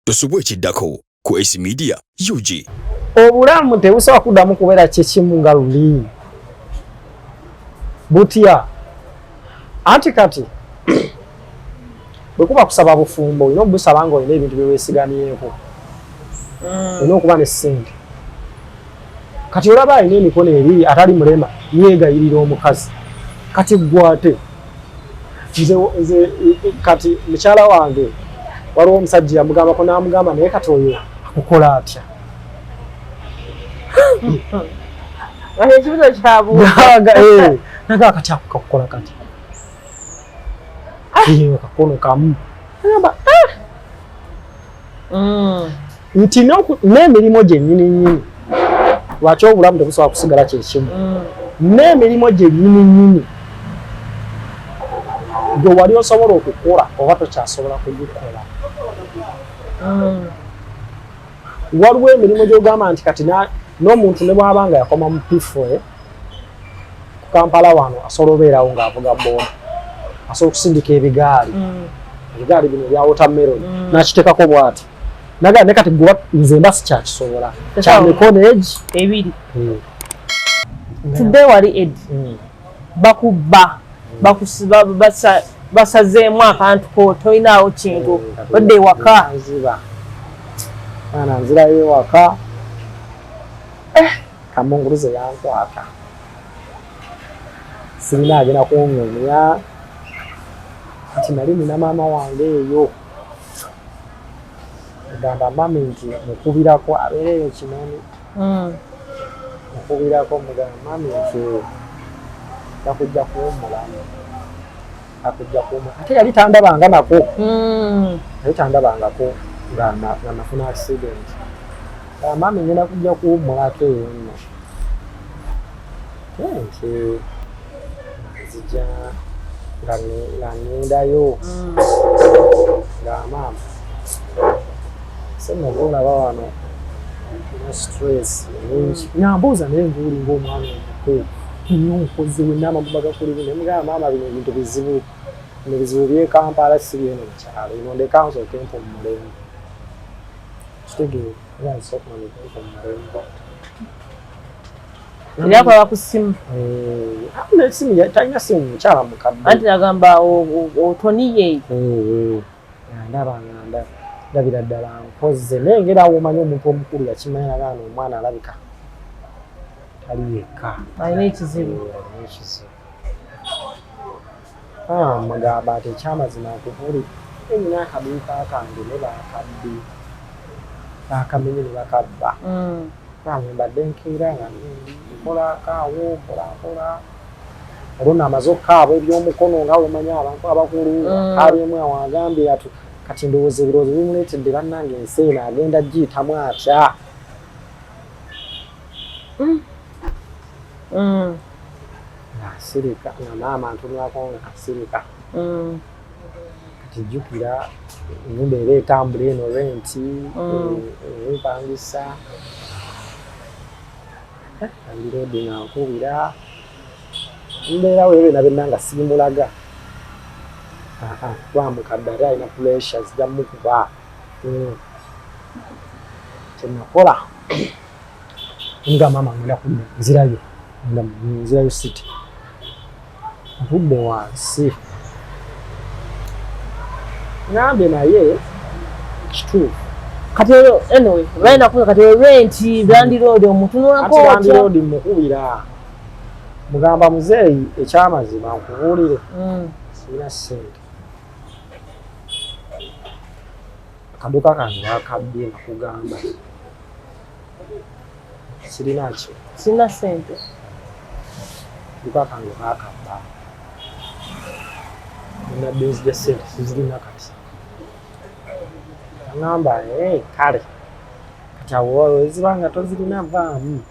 Tosubwe ekiddako ku AC Media UG. Obulamu tebusobola kuddamu kubeera kyekimu nga luli. Butya. Anti kati bwe kuba kusaba bufumbo olina obusaba nga olina ebintu bye weesigamyeko. Olina okuba ne ssente. Kati olaba alina emikono ebiri atali mulema yeegayirira omukazi. Kati gwate. Nze kati mukyala wange waliwo omusajja yamugambako n'amugamba naye kati oyo akukola atya. Ekibuzo kyabu. Naga kati akukola kati. Kakono kamu. Ngamba nti n'emirimu gyennyini lwaki obulamu tebusobola kusigala kyekimu. N'emirimu gyennyini gwe wali osobola okukola oba tokyasobola kugikola. Waliwo emirimu gy'ogamba nti kati n'omuntu ne bw'aba nga yakoma mu P4 ku Kampala wano asobola obeerawo ng'avuga booda, asobola okusindika ebigaali. Ebigaali bino ebya watermelon n'akiteekako bw'ati. Naga ne kati gwe nze mba sikyakisobola. Kya mikono ebiri. Tudde wali Ed. Bakuba. Bakusiba basazeemu akantu ko tolinaawo kintu odde ewaka. Ana nzirayo ewaka. Kamunguluze yankwata. Sirina agenda kungunya. Kati nali nina maama wange eyo. Gamba mami nti mukubirako abeereyo kinoni. Mukubirako mugamba mami nti takujja kuwummulamu. Akujja kuwummula. Ate yali tandabanga nako. Yali tandabangako nga nafuna accident. Mami ngenda kujja kuwummulako eyo nno. Nti nzija nga ngendayo. Nga maama semugulaba wano na stress nyingi. Nyambuuza naye nguli ng'omwana omukulu. Nnyo nkoziwe n'amaguba gakulimu ne mugamba maama bino ebintu bizibu. Bino bizibu by'e Kampala si by'eno mu kyalo. Ino ndeka nsooke mpummulemu. Kitegeera era nsooka ndeka mpummulemu. Yakola ku ssimu. N'essimu talina ssimu mukyala mukadde. Anti agamba otoniye. Ndabira ddala nkoze nengera awo omanyi omuntu omukulu yakimanya nagaana omwana alabika ali yekka. Alina ekizibu. Mugamba ati ekyamazima nkuvuli nina akaduuka kange ne bakabbi. Bakamenye ne bakabba. Nange mbadde nkeera nga nkola kaawo nkola. Olwo namaze okukaaba eby'omukono nga omanyi abantu abakulu kabyemu awo agambye kati ndowooza ebirowoozo bimuleetedde bannange ensi eno agenda giyitamu atya. Asirika nga maama ntunulako nga asirika. Kati jjukira ennyumba era etambula eno renti empangisa. Andiroodi nga nkubira. Mbeerawo ebyo byenna nga sirimulaga. Twamukadde ate alina pressure zijja mukuba. Kyenakola nga maama ngenda kudda nzirayo city. Ntudde wansi. Ngambe naye kituufu. Kati anyway, balina kuza kati renti Brand Road omutunulako otya. Brand Road mukubira. Mugamba muzeeyi ekyamazima nkubuulire. Sirina ssente. Akaduuka kange bakabbye nakugamba. Sirina ki? Sirina ssente. Akaduuka kange bakabba. Nina bills ja ssente sizirina kati. Ngamba kale. Kati awo eziba nga tozirina vaamu.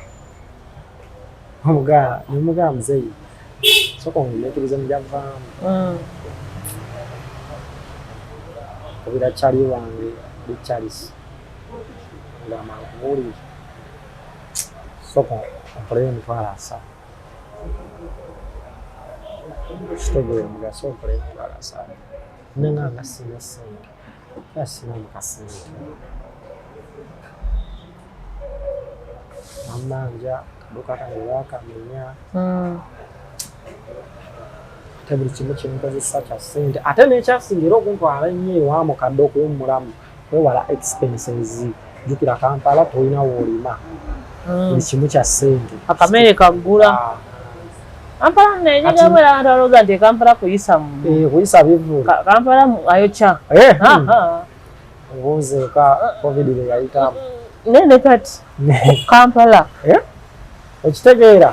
Nemugamba muzeeyi sooka ongeekirize mujavaamu. Kubira kyali wange Charles ngamba nkubuulire sooka onkoleyo emitwalo 7. Kitegeera mugaso onkoleyo emitwalo 7. Nenga nga sina ssente. Yasina mukasente. Amanja kaduka kanira kamenya. Buli kimu ky'enkozesa kya ssente ate n'ekyasingira okuntwala ennyo ewamu kadde okuwummulamu wewala expenses jjukira Kampala tolina woolima buli kimu kya ssente akamere kaggula Kampala nejagabwera abantu balooza nti Kampala kuyisa kuyisa bivu Kampala ayokya obuuzeeka covid bwe yayitamu nene kati Kampala okitegeera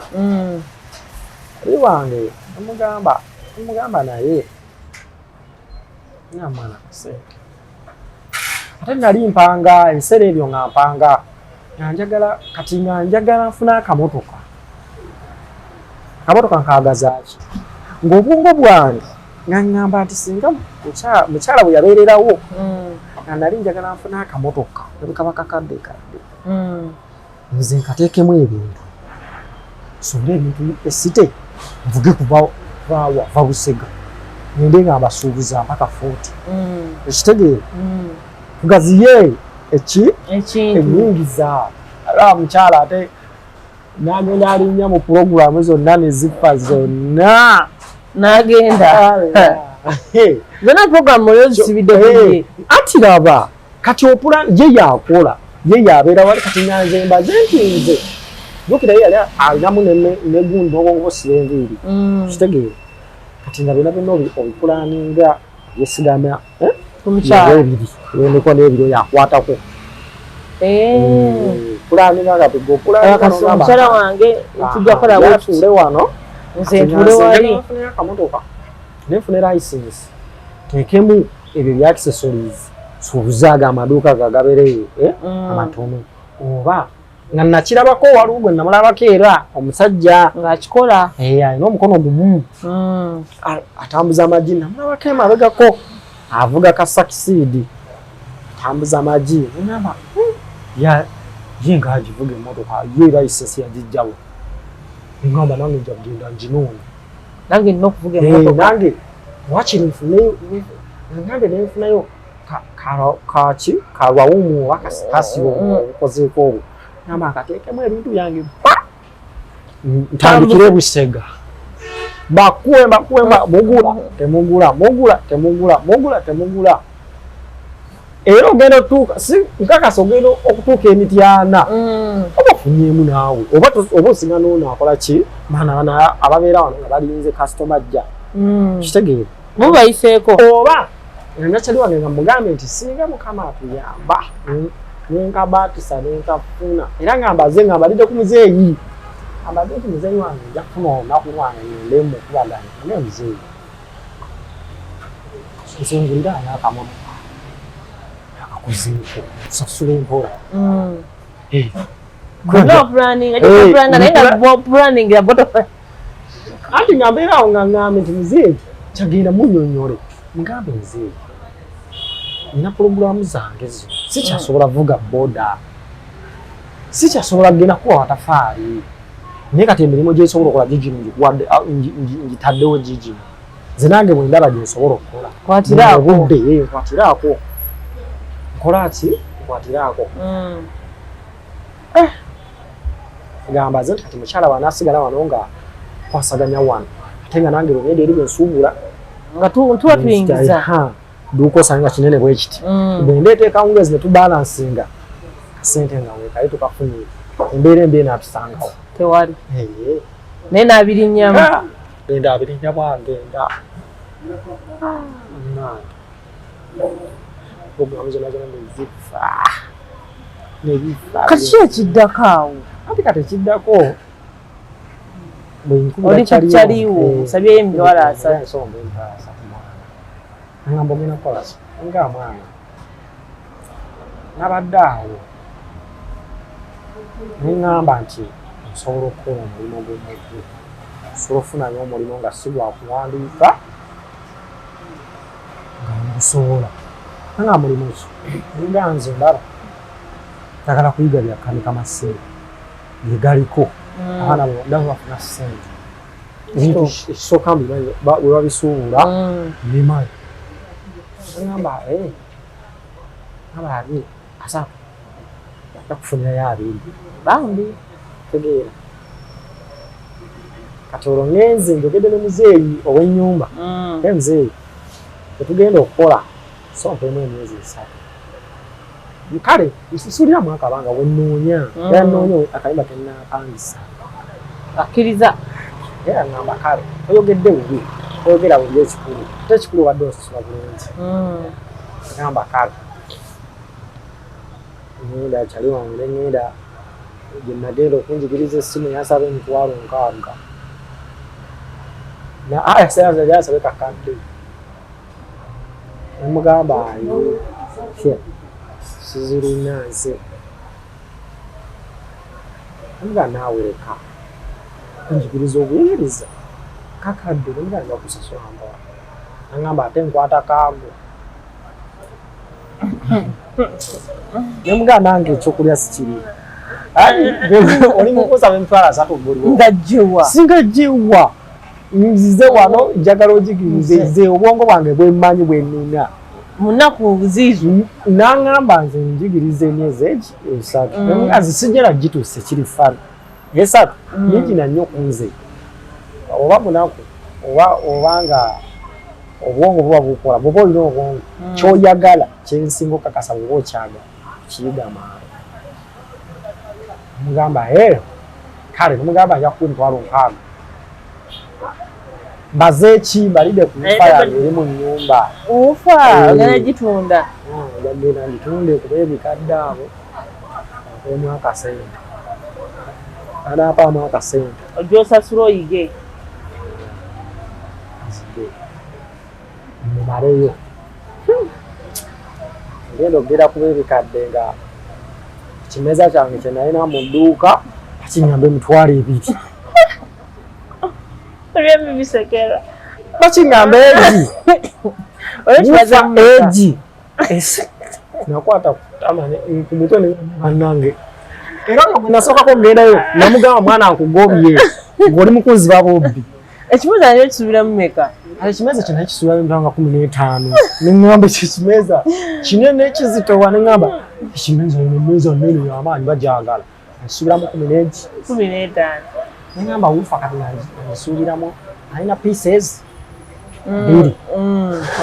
oli wange omugamba naye namwana kasente ate nali mpanga ebiseera ebyo nga mpanga nga njagala nfuna akamotoka nkaagazaaki ng'obwongo bwange nga ngamba nti singa mukyala bwe yabeererawo nga nali njagala nfuna akamotoka ebikaba kakadde nze nkateekemu ebintu nsubire ebintu esite nvuge va Busega ngende nga mbasuubuza mpaka 40 ekitegeera tugaziye enyingiza ala mukyala ate n'agenda alinnya mu puroguramu zonna ne zippa zonna n'agenda zonna puroguramu oyo zisibidde ati raba kati opula ye yakola ye yabeera wali kati nyanze mbaze nti nze jukira yali alinamu negundi obongobosira enviiri kitegeera kati nga byonna byonna obipulaninga yesigama omukyala ebiri wendeko n'ebiro yakwatako pulaninga kati omukyala wange tujja kukola bwetule wano nze ntule wali akamotoka nenfune license teekemu ebyo bya accessories suubuzaaga amaduuka gagabereyo amatono oba nga nakirabako waliwo gwe namulabako era omusajja ng'akikola alina omukono gumu atambuza amagi namulabako emabegako avuga kasakisiidi atambuza amagi ngamba ye nga agivuga emmotoka ye license yagijjawo ngamba nange nja kugenda nginoona nange nina okuvuga emmotoka nange wakiri nfuneyo nange nenfunayo kaki kalwawumu oba kasitasiyo obukozeeko obwo ngamba akateekemu ebintu byange ntandikire Busega bakuwe temugula era ogenda otuuka si nkakasa ogenda okutuuka emityana oba ofunyemu naawe oba osinga noonakola ki baana ababeera wano nga balinze kasitoma ajja kitegeera mubayiseeko oba nakyali wange nga mugambe nti singa mukama atuyamba nenkabaatisa nenkafuna era nga mbaze nga mbalidde ku muzeeyi ambaze nti muzeeyi wange nja kufuna olunaku lwange ngendemu okubaganya naye muzeeyi nsengulira ayakamotoka akakuzeeko kusasula empola anti nga mbeerawo nga ngambe nti muzeeyi kyagenda munyonyole mugambe nzeeyi nina puroguramu zange zo sikyasobola vuga boda sikyasobola kugenda kuwa watafaali naye kati emirimu gyensobola okola gigino ngitaddewo gigino nze nange bwendaba gyensobola okukola nkwatiraako nkola ki nkwatiraako gamba ze kati mukyala wanaasigala wano nga kwasaganya wano ate nga nange lwemyenda eri bwensuubula nga tuba tuyingiza duuka osanga kinene bwe kiti bwendeeta ekawungeezi ne tubalansinga kasente nga wekali tukafunire embeera embi enaatusangawo tewali naye naabirinnyamu genda abirinnya bwangenda puroguramu zona zona nezifa kaki ekiddako awo anti kati ekiddako oli kukyaliwo nsabyeyo emitwalo 3 ngamba ogenda kukola ki nga mwana nabadde awo neŋŋamba nti nsobola okukola omulimu gw'omuggu nsobola ofunayo omulimu nga si gwakuwandiika nga ngusobola nga mulimu ki nga nze ndaba njagala kuyiga byakanika masimu gegaliko abaana ndaba bafuna ssente ebintu ekisooka bwe babisuubula bimayo ngamba abali asatu bakufunira yabiri bambi tegeera katoro ngenze njogedde ne muzeeyi ow'ennyumba muzeeyi tetugenda okukola sompemu emyezi 3 kale nsusulira mwaka banga wenoonya era noonya akayimba kenapangisa akkiriza era ngamba kale oyogedde bubi oyogera bubi ekikulu ate ekikulu wadde osasula bulungi ngamba kale ngenda kyali wange nengenda gye nagenda okunjigiriza essimu yasaba 60,000 na aya sayanza yasabe kakadde nemugamba ayo sizirina nze nga naawe leka kunjigiriza obuyigiriza kakadde nemugamba kusasula mbawa nangamba ate nkwata kaago nemugamba nange ekyokulya sikiri oli mukusaba emitwalo 3 buli ngajjewa singajjewa nzize wano njagala ojigirize obwongo bwange bwemmanyi bwenina munaku ziizo nangamba nze njigirize emyezi egi 3 nemugazi sijera gituuse kiri fano 3 nijina nnyo kunze oba munaku obanga obwongo buba bukola bwoba olina obwongo kyoyagala kyensinga okakasa bwoba okyagala kiyiga maaro mugamba kale nemugamba nja kukumitwalo 6 mbaze ki mbalide ku nfa yange eri mu nnyumba ufa ogenda gitunda jagenda ngitunde kuba ebikadde abo emu akasente anapaamu akasente ojosasula oyige mumaleyo ngenda okugenda kuba ebikadde nga kimeza kyange kyenalina mu dduuka bakinyamba emitwalo 2 bisekera bakiŋŋamba egi nakwata ku mutwe bannange era nga nasookako ngendayo namugamba mwana nkugobye ng'oli mukunziba bobbi ekimeza nayo kisubiramu meka ate ekimeza kyo naye kisubiramu emitwalo 15 neŋŋamba ekimeza kinene ekizitowa neŋŋamba ekimeza emeza nnene y'amaanyi bagyagala nakisubiramu 15 neŋŋamba wufa kati nagisuubiramu alina pieces 2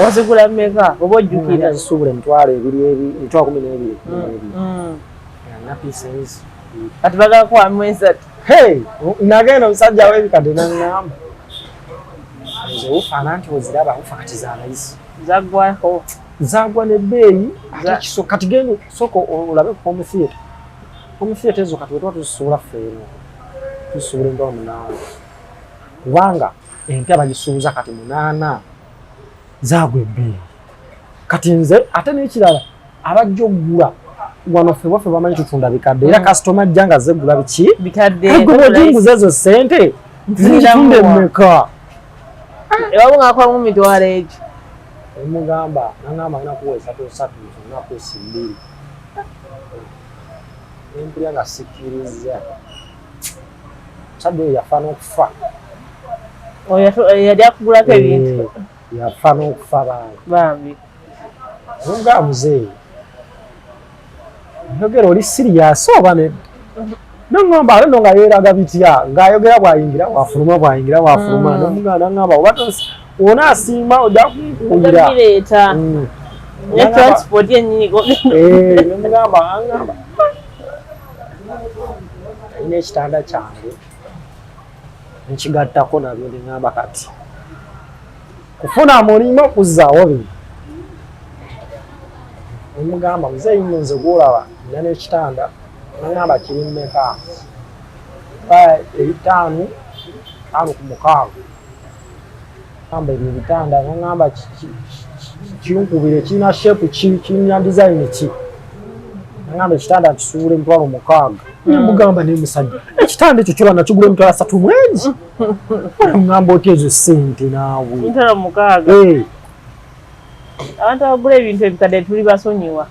owazigula meka oba ojjukira zisuubula emitwalo 12 alina pieces kati bagala kuwamu 3 nagenda omusajja w'ebikadde naŋŋamba nze wufaana nti weziraba wufa kati zalayisi zaggwako zagwa nebbeeyi kati genda sooka olabe ku home theatre home theatre ezo kati wetuba tuzisuubula ffeeno tuzisuubula entwalo 8 kubanga empya bagisuubuza kati 8 zagwa ebbeeyi kati nze ate n'ekirala abajja okugula wano ffe waffe bamanyi tutunda bikadde era kasitoma ajja nga zeggula biki bikadde ojinguza ezo ssente zitunda emmeka ewabo ngaakola mu mitwalo egyo emugamba nangamba alina kuwa 3 naku 2 nempulya nga sikkiriza omusajja oyo yafa n'okufa yali akugulako ebintu yafa n'okufa bambi omugamba muzeeyi oyogera oli siriyasi oba nedda naŋŋamba ate no nga yeeraga bitya ng'ayogera bw'ayingira bw'afuluma bw'ayingira bw'afuluma nomuganda naŋŋamba wona asiima ojja kunkuulira bireeta ne transport yennyini nemugamba aŋŋamba alina ekitanda kyange nkigattako nabyo neŋŋamba kati kufuna mulimu okuzzaawo bino omugamba muzeeyi nno nze gwolaba nina n'ekitanda naŋŋamba kiri mmeka 5 ku 6 amba ebyo ebitanda naŋŋamba kinkubire kirina shepu ki kirina design ki naŋŋamba ekitanda kisuubula emitwalo 6 nemugamba nemusajja ekitanda ekyo kyoba nakigula emitwalo 3 mwezi ŋŋamba otya ezo ssente naawe emitwalo 6 abantu abagula ebintu ebikadde tuli basonyiwa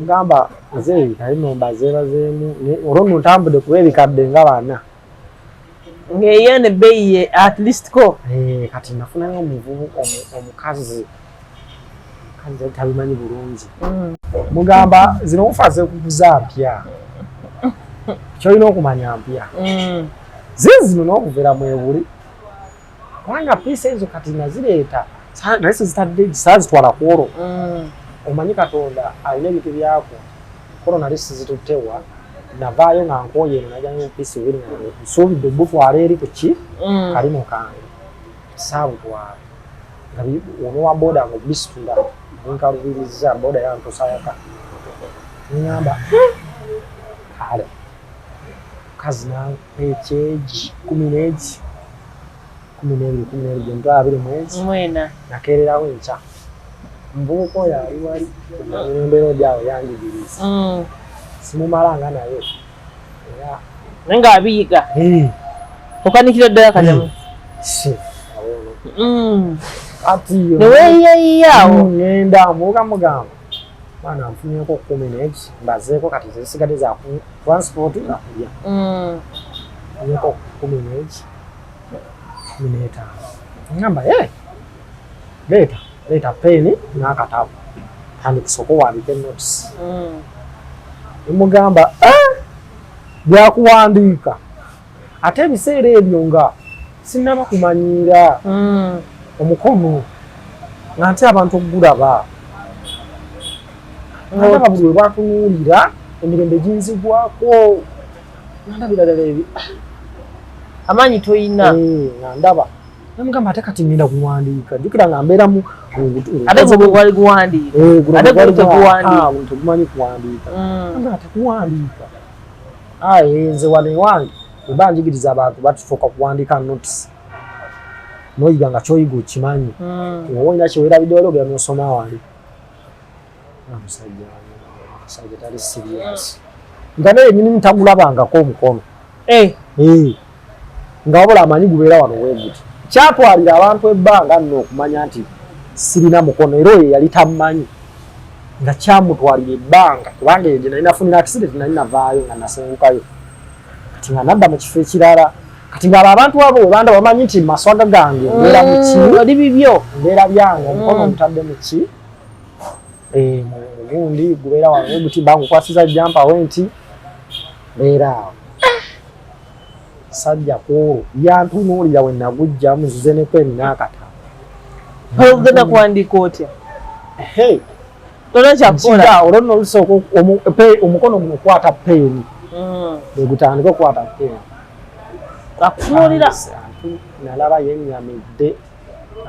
ngamba nze kali nombazeebazeemu olwo nno ntambudde kuba ebikadde nga 4 ng'eyo ne bbeeyi ye at least ko kati nafunayo omuvubu omukazi kanze tabimanyi bulungi mugamba zino ufaze kukuza mpya kyolina okumanya mpya zino n'okuvera mwebuli kubanga piisa ezo kati nazireeta naye sizitadde saazitwala kwolwo omanyi katonda alina ebintu byako korona lisizituttewa navaayo nga nkooye eno najjanyo opiisi bwiri nga nsuubidde obutwala eri ku ki kalino kange saabutwala nga onowa booda nga obisitula nkalubiriza booda yantusayaka ngamba kale mukazi nampeekyegi 12 12 mwezi nakeererawo enkya mbuuka oyo ali wali embeera gyawe yanjigiriza simumalanga naye era naye ng'abiyiga okanikira ddala kadamu ati neweeyiyaawo ŋŋenda mbuuka mugamba baana nfunyeeko 10 mbazeeko kati zisigadde za transport nga kulya nfunyeeko 10 15 ngamba leeta peeni n'akatabo tandikisoko wandike notice emugamba byakuwandiika ate ebiseera ebyo nga sinaba kumanyiira omukono nga nti abantu okugulaba ndaba buli we bwatunuulira emirembe ginzigwako nandabira ddala ebi amaanyi toyina nga ndaba namugamba ate kati ngenda kuwandiika jjukira nga mbeeramu ate gwali guwandiika ate tegumanyi kuwandiika nga tekuwandiika nze wane wange eba njigiriza abantu batusooka kuwandiika notice noyiga nga kyoyiga okimanyi owoolina kyewerabidde wali ogera nosoma wali omusajja tali serious nga naye nyini ntagulabangako omukono nga wabula amanyi gubeera wano weeguti kyatwalira abantu ebbanga nno okumanya nti sirina mukono era oyo yali tammanyi nga kyamutwalira ebbanga kubanga eyo gye nali nafunira accident nali navaayo nga nasengukayo kati nga nadda mu kifo ekirala kati ng'abo abantu abo we banda bamanyi nti maswaga gange mbeera mu ki oli bibyo mbeera byange omukono omutadde mu ki mugundi gubeera wano weeguti bangukwasiza jampa we nti mbeera awo sajja kwolwo yantunuulira we nagujjamu nzize ne peni n'akatabo ogenda kuwandiika otya tolina kyakukola olwo nno olusooka omukono guno okwata peeni egutandika okwata peeni akutunuulira nalaba yennyamidde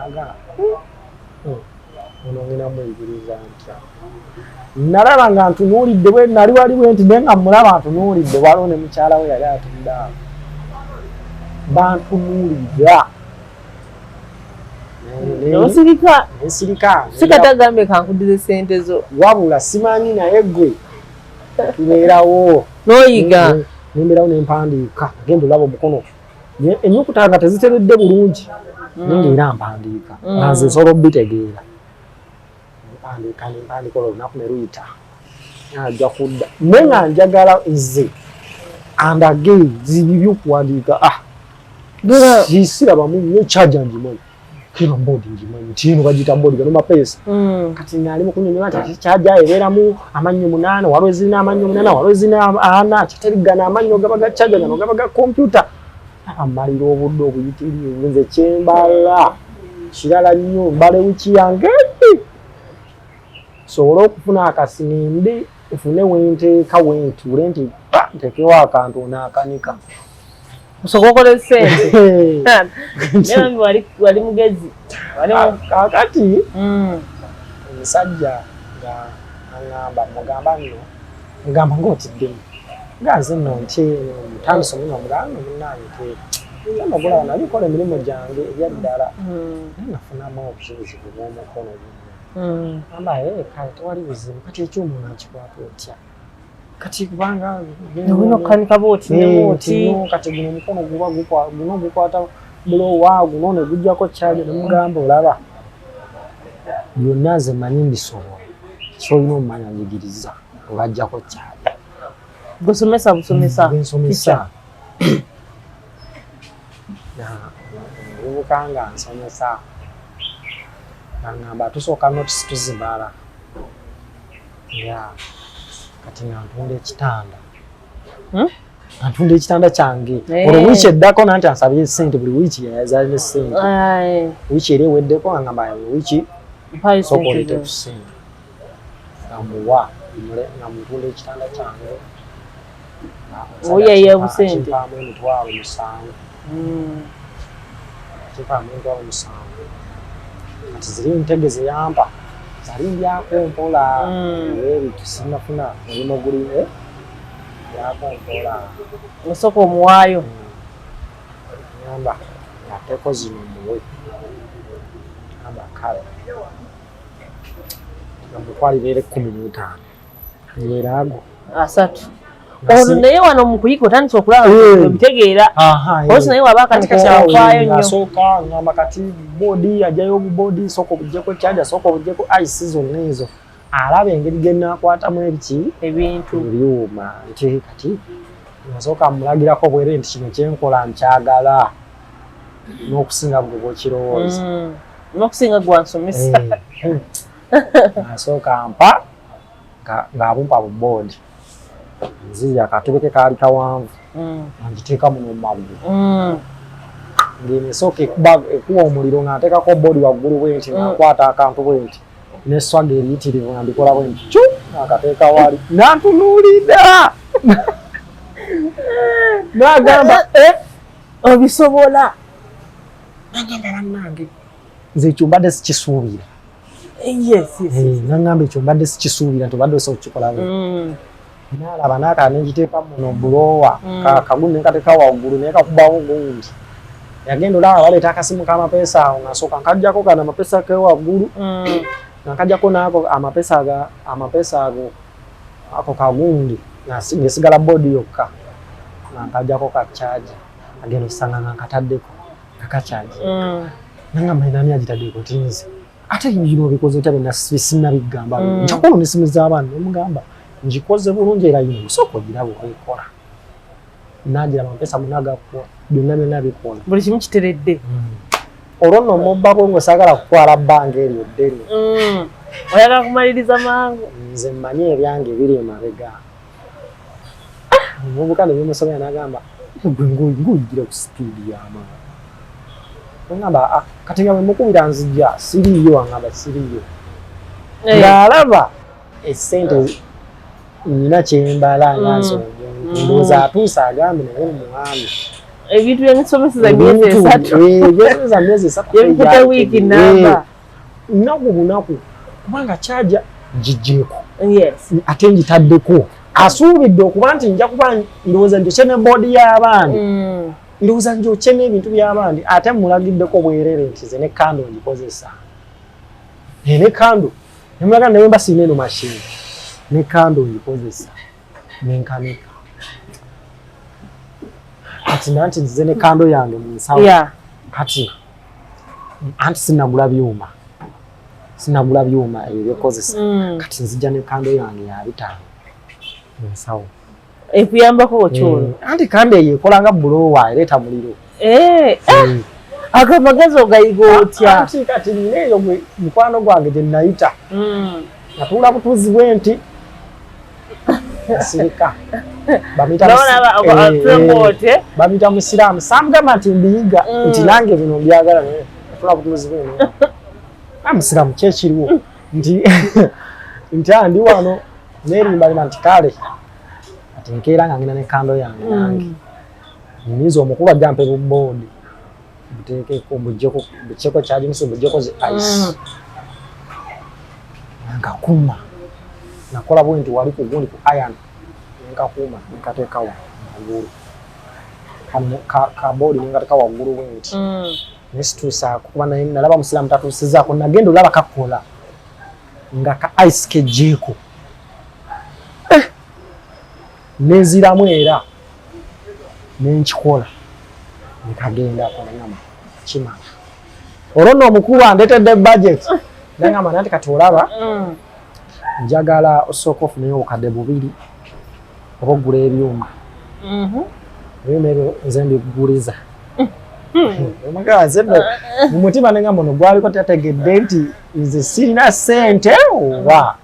agamba ono ngenda mwegiriza ntya nalaba nga ntunuulidde bwe nali wali bwe nti naye nga mulaba ntunuulidde waliwo ne mukyala we yali atudde awo bantunuulira nosirika nsirika sikatagambe kankudize sente zo wabula simanyi naye gwe tubeerawo noyiga nembeerawo nempandiika genda olaba omukono ennyukuta nga teziteredde bulungi naye era mpandiika nga nze nsobola obitegeera nempandiika olwo olunaku ne luyita ajja kudda naye nga njagala nze andage zibibi okuwandiika sirabamu nnyo kyaja njimanyi kino mboodi njimanyi nti eno bagiyita mboodi gano mapeesa kati ngaali mukunyonyola nti kyaja ebeeramu amannyo 8 waliwo ezirina amannyo 8 waliwo ezirina 4 kiterigana amannyo gaba ga kyaja gano gaba ga kompyuta amalira obudde obuyitirivu nze kyembala kirala nnyo mbala ewiki yange sobole okufuna akasimbi nfune wenteeka wentuule nti ntekewo akantu onaakanika osobola okola sente naye wali mugezi kakati omusajja nga aŋŋamba mugamba nno mugamba ng'otiddemu ganze nno nti mutandisa omuno omugamba munaanite nogulaba nabikola emirimu gyange ebyaddala naye nafunamu obusobozibu bw'omukono guno amba kale tewali buzibu kati ekyuma nakikwata otya kati kubanga olina okukanika booti nemooti kati guno omukono guno gukwata bulowa guno ne gujjako kyaja nemugamba olaba byonna nze manyi mbisobola kyolina omumanya njigiriza olwajjako kyaja gusomesa busomesa nsomesa obuvuka nga nsomesa ngamba tusooka notice tuzibala ya kati ngantunda ekitanda antunda ekitanda kyange olwo wiiki eddako nanti ansabye sente buli wiiki yazali ne sente wiiki eri eweddeko ngamba wiiki sokolete ku sente ngamuwa ngamutunda ekitanda kyange oyaye busente kimpaamu emitwalo 7 kimpaamu emitwalo 7 kati ziri ntegeze yampa zali mbyako mpola ebintu sinafuna mulimo guline byako mpola osoko omuwaayo yamba ateko zino muwe amba kale ngamukwalira 15 yerago asatu olwo naye wano mu kuyika otandika okulaba ebitegeera olwo naye wabaka ntikyakwaayo nnyo asooka ngamba kati boodi ajayo obuboodi sooka obugyeko ekyaja sooka obugyeko ice zonna ezo alaba engeri genaakwatamu ebintu ebyuma nti kati nasooka mulagirako bwere nti kino kyenkola nkyagala n'okusinga bwe bwekirowooza n'okusinga gwansomesa asooka mpa ng'abumpa buboodi nzija akatebe ke kaali kawanvu angiteeka muno mu magulu ng'enesooka ekuwa omuliro ng'ateekako boodi waggulu bwenti ng'akwata akantu bwenti n'eswaga eriyitirivu nga mbikola bwenti cu ng'akateeka wali nantunuulira n'agamba obisobola nagamba bannange nze ekyo mbadde sikisuubira nangamba ekyo mbadde sikisuubira nti obadde osobola okukikola bwe nalaba naakala negiteeka muno bulowa kagundi nenkateeka waggulu naye kakubawo gundi yagenda olaba baleeta akasimu k'amapeesa awo ng'asooka nkajjako kana amapeesa ke waggulu nkajjako naako amapeesa ago ako kagundi ngesigala boodi yokka nkajjako kacaji agenda osanga nga nkataddeko akacaji nangamba nani agitaddeko tinzi ate bino bikoze otya sinabigamba njakuno nesimu z'abaana nomugamba njikoze bulungi era yino soko girabo ekola nagira amapeesa munagakuwa byonna bikola buli kimu kiteredde olwo nno mubako ngo saagala kutwala bbanga eryo ddene oyagala kumaliriza mangu nze mmanyi ebyange biri emabega omuvubuka nebyemusomera nagamba gwe ng'oyigira ku sipiidi y'amaanyi ogamba kati nga bwe mukubira nzija siriiyo angamba siriiyo ng'alaba essente nina kyembala nga nsonga ndowooza atuuse agambe naye mumwami ebintu byemisomeseza myezi 3 yebikuta wiiki namba nnaku bunaku kubanga kyaja ngijeeko ate ngitaddeko asuubidde okuba nti nja kuba ndowooza njokye ne boodi y'abaana ndowooza njokye n'ebintu by'abaana ate mulagiddeko bwerere nti ze ne kando ngikozesa ne kando nemulaga naye mba siina eno mashini ne kando ngikozesa nenkanika kati nanti nzize ne kando yange mu nsawo kati anti sinagula byuma ebyo byekozesa kati nzija ne kando yange ya 5 mu nsawo ekuyambako okyolo anti kando eyo ekolanga bulowa ereeta muliro agamagezi ogayiga otya anti kati nneeyo mukwano gwange gye nayita natuula butuuzi bwe nti asirika bamita musiraamu samugamba nti mbiyiga nti nange bino mbyagala natula butuuzi bweno amusiraamu kyekiriwo nti ndi wano nerimbalima nti kale ati nkeera nga ngenda ne kando yange nange nyinza omukulu ajampe buboodi buteekeko bugyeko kyajimusi bugyeko zi ice nkakuma nakola bwe nti wali kugundi ku iron nkakuma nkateeka waggulu kaboodi nengateeka waggulu bwe nti nesituusaako kuba nalaba musiraamu tatuusizaako nagenda olaba kakola nga ka ice kejeeko neziramu era nenkikola nekagendako nengamba kimala olwo nno omukulu andetedde budget nengamba nanti kati olaba njagala osooka ofunayo obukadde 2 oba ogula ebyuma ebyuma ebyo nze mbiguliza Omagaze mu mutima nenga mono gwaliko tategedde nti nze sirina ssente owa.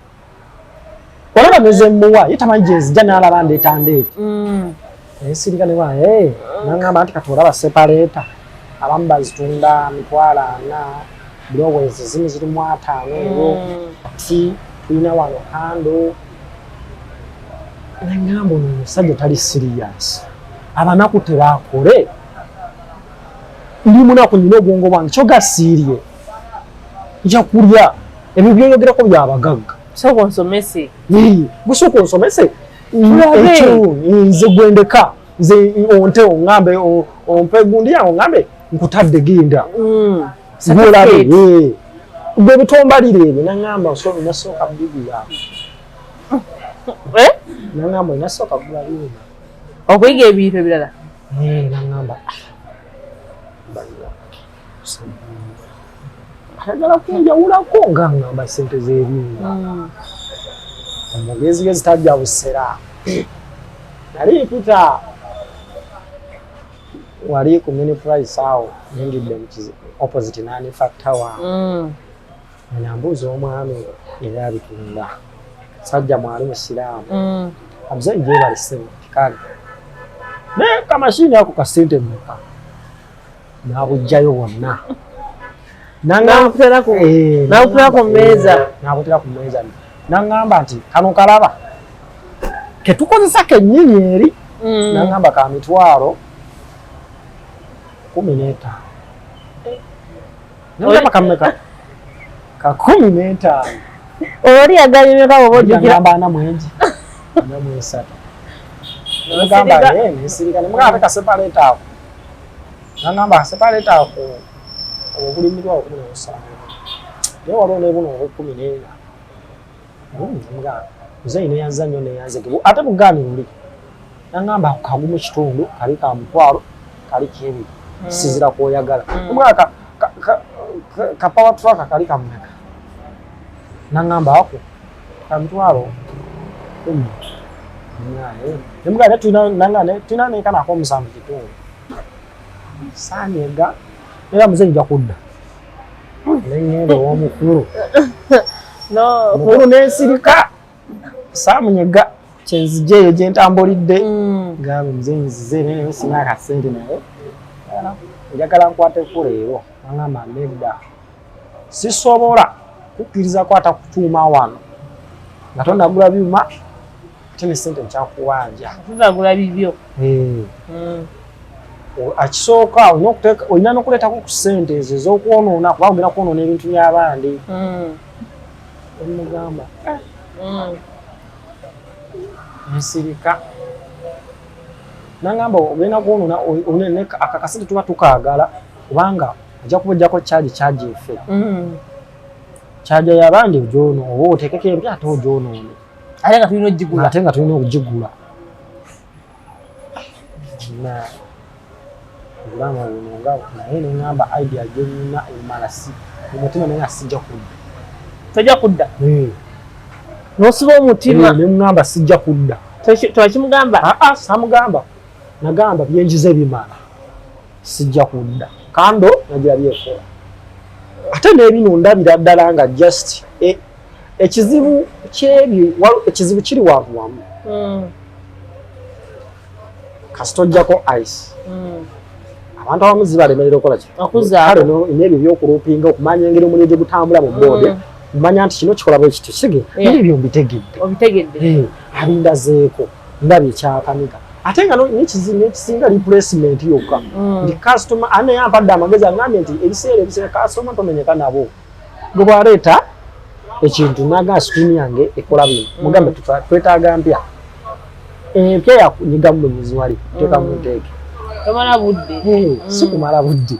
Olaba neze muwa yitamanyi gyenzija n'alaba ndeeta ndeeti. Ensirika ne wa nangamba nti kati olaba separator abamu bazitunda 40,000 bulowezi zimu ziri mu 5 euro ati tulina wano kando. Nangamba ono omusajja tali serious. Abanaku tebakole ndi munaku nyina obwongo bwange kyo gasiirye nja kulya ebyo byoyogerako byabagagga soko nsomese gusoko nsomese ekyo nze gwendeka nze onte ongambe ompe gundi yange ongambe nkutadde ginda ngolabe gwe bitombalire ebyo nangamba osobola nasooka bibira nangamba nasooka bulabire okuyiga ebintu ebirala nangamba ayagala kunjawulako nga ngamba sente z'ebinga omugezigezi tajja busera nali mpita wali ku mini price awo ningidde opposite nani factowa nambuuza omwami era abitunda sajja mwali musiraamu amuzenyi gyebalise kale ne kamashini ako kasente muka nabujjayo wonna nakutera ku mmeeza nangamba nti kano kalaba ketukozesa kennyini eri nangamba ka mitwalo 15 nangamba kameka ka 15 oli aganyemeka obojjagamba ana mwenji ana mwesatu nangamba nesirika nemugamba ka separate ako nangamba separate ako obulimirwa 17 naye waliwo nebuno obwe 14 muzeyi neyanza nnyo neyanze ate bugaani luli nangamba kagumu kitundu kali ka mutwalo kali kebiri sizira kwoyagala omwaka ka power truck kali kameka nangamba ako ka mutwalo nemugane tulina nenkanako omusanvu kitundu sanyega era muzeyi nja kudda neŋŋenda ow'omukulu mukulu n'ensirika saamunyega kyenzija eyo gyentambulidde gambe muzeyi nzize naye sina akasente naye njagala nkwate kuleero nangamba nedda sisobola kukkiriza kwata kutuuma wano nga tonnagula byuma ate nesente nkyakuwanja tuzagula bibyo akisooka olina n'okuleetako ku ssente ezo ez'okwonoona kuba ogenda kwonoona ebintu by'abandi omugamba nsirika nangamba ogenda kwonoona akakasente tuba tukaagala kubanga ajja kubajjako kyaji efe kyaja y'abandi ogyono oba oteekeko empya ate ogyonoone ate nga tulina okugigula obulamu buno nga naye neŋŋamba idea gyenyina emalasi omutima naye asijja kudda tojja kudda n'osiba omutima neŋŋamba sijja kudda twakimugamba samugamba nagamba byenjize bimala sijja kudda kando nagira byekola ate n'ebino ndabira ddala nga just ekizibu kyebyo ekizibu kiri wantu wamu kasitojjako ice abantu abamu zibalemerera okukola kale n'ebyo byokulupinga okumanya engeri omulimu gye gutambula mu boodi kumanya nti kino kikola bwe kiti sige ebyo mbitegedde abindazeeko ndabye ekyakanika ate nga nekisinga replacement yokka nti customer ane yampadde amagezi agambye nti ebiseera customer tomenyeka nabo gwe bwaleeta ekintu naga screen yange ekola bino mugambe twetaaga mpya empya yakunyiga mu mwenyezi wali teeka mu nteeke tomala budde sikumala budde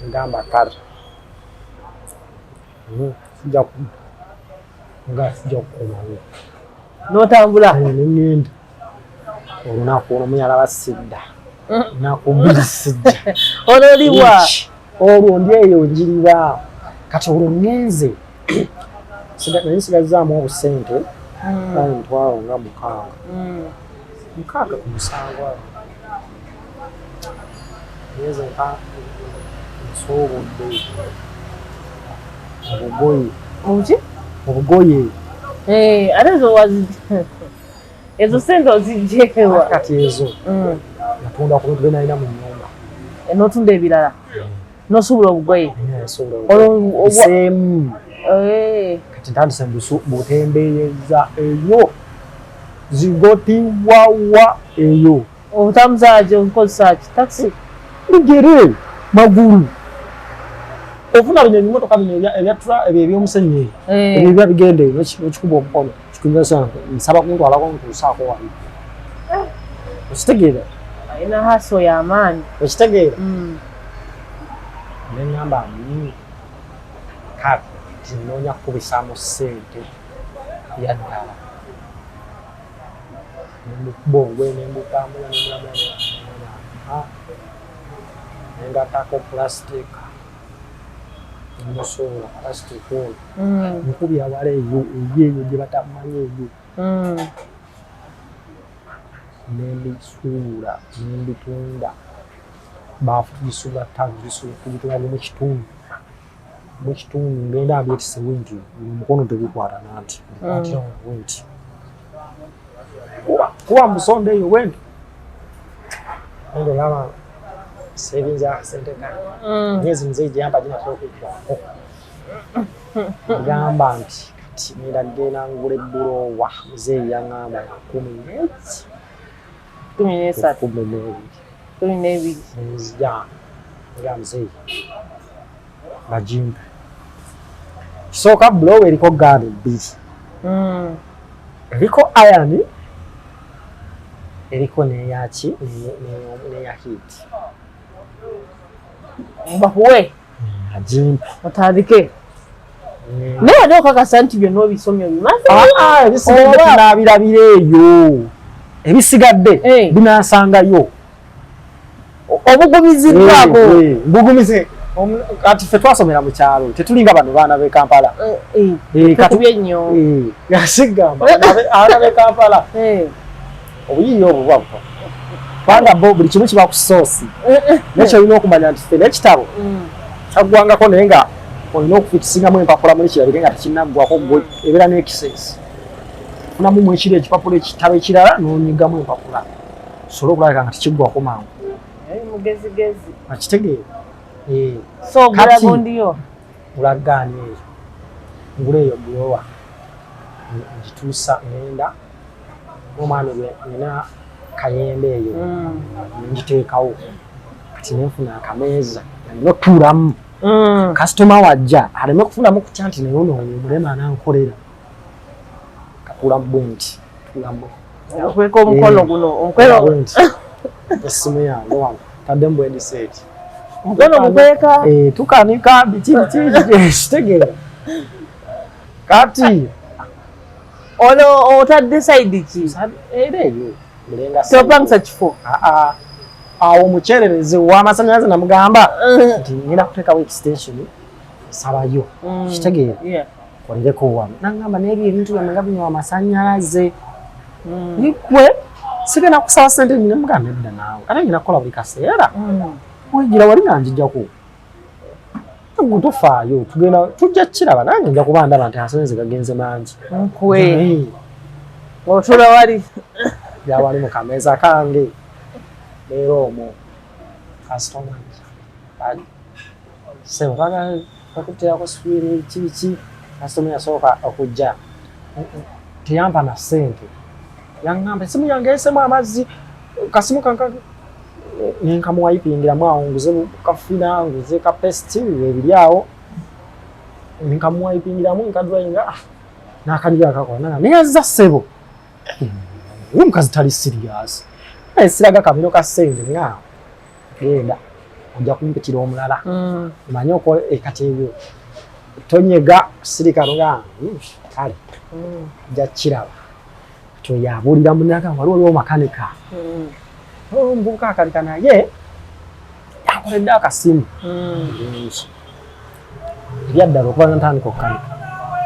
ngamba kale sijja kudda nga sijja kukomawo n'otambula nengenda olunaku olwo muyalaba sidda lunaku mbiri sijja ololibwa olwo ndi eyo njiriba kati olwo ngenze naye nsigazaamu obusente kale ntwalo nga 6 ku 7 yeze nka nsobodde obugoye Obuki? obugoye Ate ezo sente ozigyewa kati ezo natunda ku bintu benalina mu nnyumba n'otunda ebirala n'osuubula obugoye seemu kati ntandise butembeeyeza eyo zigotiwawa eyo obutambuzaaki obukozesa ki taxi bigere magulu ofuna bino ebimotoka bino ebyo ebyomusenyu ebyo ebya bigende ekikuba omukono kikumbesa nsaba kuntwalako ntuusaako wali okitegeera alina haso y'amaanyi okitegeera neŋŋamba kati noonya kukubisaamu ssente yaddala nembukuba obugwe nembutambula nemulaba nengatako pulastika nemusobola pulastika oyo nkubya wala eyo gye batamanyi eyo nembisuula nembitunda baafu tugisuula ttaano tugitula mukitundu ngenda abyetise winti omukono tegukwata nanti winti kuba musonda eyo wentu ndolaba savings akasente kange nyezi nzijamba ginatera okuggwako gamba nti kati ngenda genda ngula ebbulowa muzeeyi yaŋŋamba 12 nzija nga muzeeyi bajimpe kisooka bulowa eriko gaadi bbiri eriko ayani eriko neyaki neya hiti bakuwe ajimpe otandike naye ate okakasa nti byonna obisomyo bimaze ebisigadde tunaabirabira eyo ebisigadde binasangayo obugumiziddwako bugumize kati ffe twasomera mu kyalo tetulinga bano baana b'e Kampala katubye nnyo yasigamba abaana b'e Kampala obuyiiya obwo bwabwo kubanga bo buli kimu kiba ku soosi nekyo olina okumanya nti ffe n'ekitabo kyaggwangako naye nga olina okufitisingamu empapula muri kirabike nga tekinaggwako ebeera n'ekisesi funamu ekiri ekipapula ekitabo ekirala n'onyigamu empapula osobola okulabika nga tekiggwako mangu mugezigezi akitegeera so ogulagondiyo ulagaani eyo ngula eyo bulowa ngituusa ngenda n'omwana nina kayembe eyo ngiteekawo kati nenfuna akameeza nina okutuulamu kasitoma wajja aleme kufunamu kutya nti naye ono omulema anankolera katuulamu bwe nti tuulamu okweka omukono guno omukono esimu yange wange taddemu bwendiseeti omukono gukweka tukanika kitegeera kati ono otadde saidi ki era eyo mulenga topangisa kifo awo omukyererezi w'amasannyalaze namugamba nti ngenda kuteekawo extension sabayo kitegeera kolereko wano nagamba n'ebyo ebintu byonna nga binywa amasannyalaze ikwe sigenda kusaba sente nyina mugamba edda naawe ate ngina kukola buli kaseera wegira wali nga njijjaku gutufaayo tugenda tujja kiraba nange nja kuba ndaba nti asenze gagenze mangi nkwe otula wali yawali mu kameeza kange leero omwo kasitoma sebaga bakuteerako swiiri kibiki kasitoma yasooka okujja teyampa na ssente yaŋŋamba esimu yange esemu amazzi kasimu kanka nenkamuwayipingiramu awo nguze kafina nguze kapesiti ebiri awo nenkamuwayipingiramu nkadwayinga n'akaliyo akakola naye azza ssebo omukazi tali siriyasi esiraga kamiro ka ssente nga genda ojja kumpitira omulala manye okola kati ebyo tonyega sirikano nga kale ojja kiraba kyoyabuulira munaga waliwo makanika omuvubuka akalika naye yakoledde akasimu ebyaddala okuba ntandika okukanika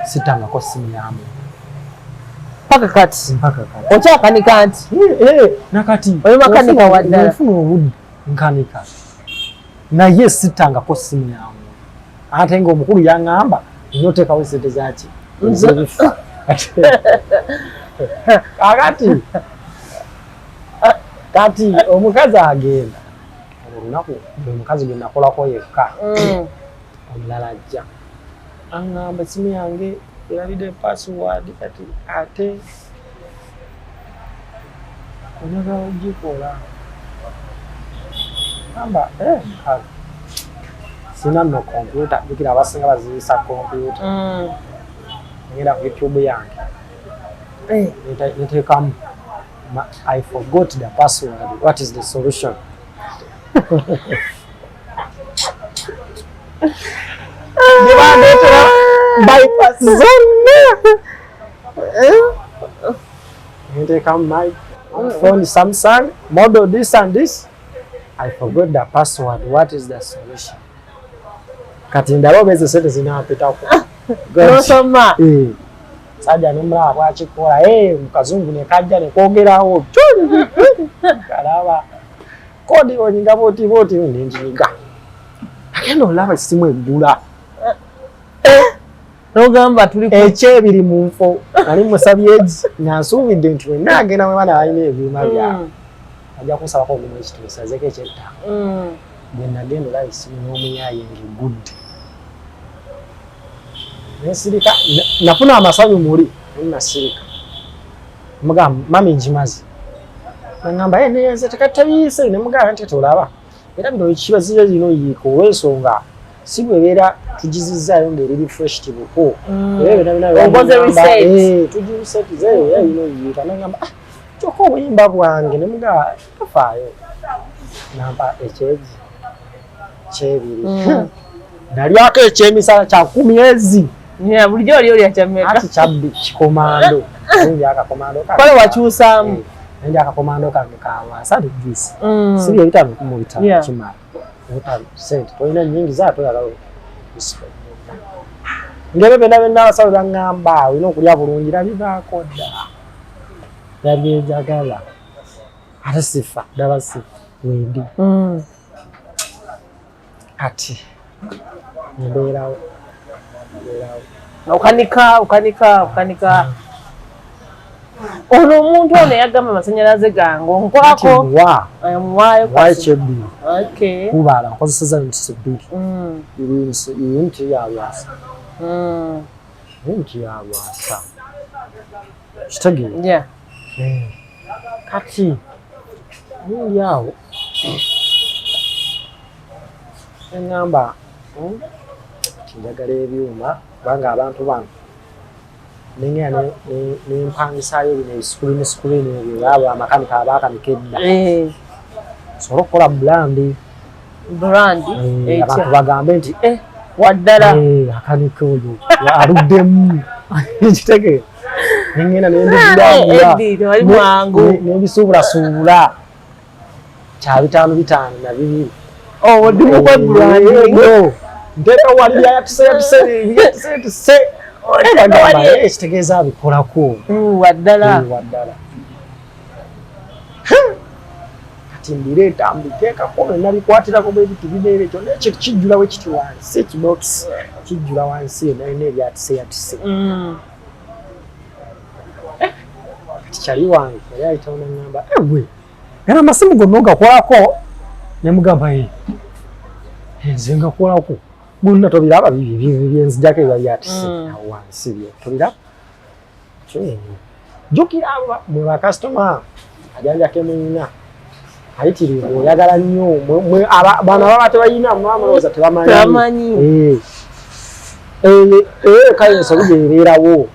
sittangako simu yamu mpaka kati okyakanika nti nakati oyo makanika waddala ofuna obudde nkanika naye sittangako ssimu yange ate ng'omukulu yaŋŋamba notekawo sente zaki ezebifa kati omukazi agenda olunaku omukazi gwe nakolako yekka omulala ajja aŋŋamba essimu yange erabidde password kati ate onagala ogikola amba sina nno kompyuta jukira abasinga baziyisa kompyuta ngenda ku YouTube yange niteekamu I forgot the password. What is the solution? Bypass zone. Niteekamu my phone Samsung model this and this. I forgot the password. What is the solution? Kati ndaba bezo sente zinapitako. Nosoma. Sajja nomulaba bwakikola mukazungu nekajja nekwogerawo kalaba kodi onyinga boti nenjiga agenda olaba essimu eggula nogamba tuli ekyebiri mu nfo ali musabyeji nasuubidde nti wenna agenda webana alina ebyuma byabwe ajja kusabako omulimu ekituusa azeko ekyetta bwe nagenda olaba essimu n'omuyaayenga eggudde nesirika nafuna amasanyu muli nasirika mugamba mami njimazi nangamba neyenze tekatabiise nemugamba nti tolaba era bino ekibaziza zino yiiko olw'ensonga si bwebeera tugizizaayo ng'eri refreshed buko tugirisetizeeyo era bino yiika nangamba kyokka obuyimba bwange nemugamba tofaayo namba ekyegi kyebiri nalyako ekyemisala kya 10 bulijjo oli yakyameka ati kyabbi kikomando nja akakomando kale wakyusaamu nja akakomando kange kawaasa juice siri ebitaano kumulita kimala sente tolina nyingi zaato yalawo ngebe bena abasawo baŋŋamba olina okulya bulungi rabibaako dda yabyejagala ate sifa ddala si wendi ati mbeerawo okanika ono omuntu ono yagamba amasannyalaze gange onkolako muwaayo kyebbiri kubaala nkozeseza yuniti bbiri yuniti yalwasa kitegeere kati mundi awo eŋŋamba njagala ebyuma kubanga abantu bano nengera nempangisaayo bino ebisukulini ebyo baaba amakanika abaakanika edda sobola okukola brandi abantu bagambe nti waddala akanika oyo aluddemu kitegeera nengenda nebisuubulasuubula kya 5 na 2 nteeka wali byayatise kitegeeza abikolako waddala kati mbireeta mbiteekako nabikwatirako bwebiti bibeera ekyo nekyo kijjula we kiti wansi ekibokisi kijjula wansi nalina ebyatise kati kyali wange yali ayitawo naŋŋamba ewe gana amasimu gonna ogakolako nemugamba nze ngakolako bonna tobiraba byenzijako ebiba byatise awo wansi byo tobiraba jjukira mwe bakasitoma ajanjako emuyina ayitirivu oyagala nnyo bano ababa tebayina mwamulowooza tebamanyi kale ensobi gyebeerawo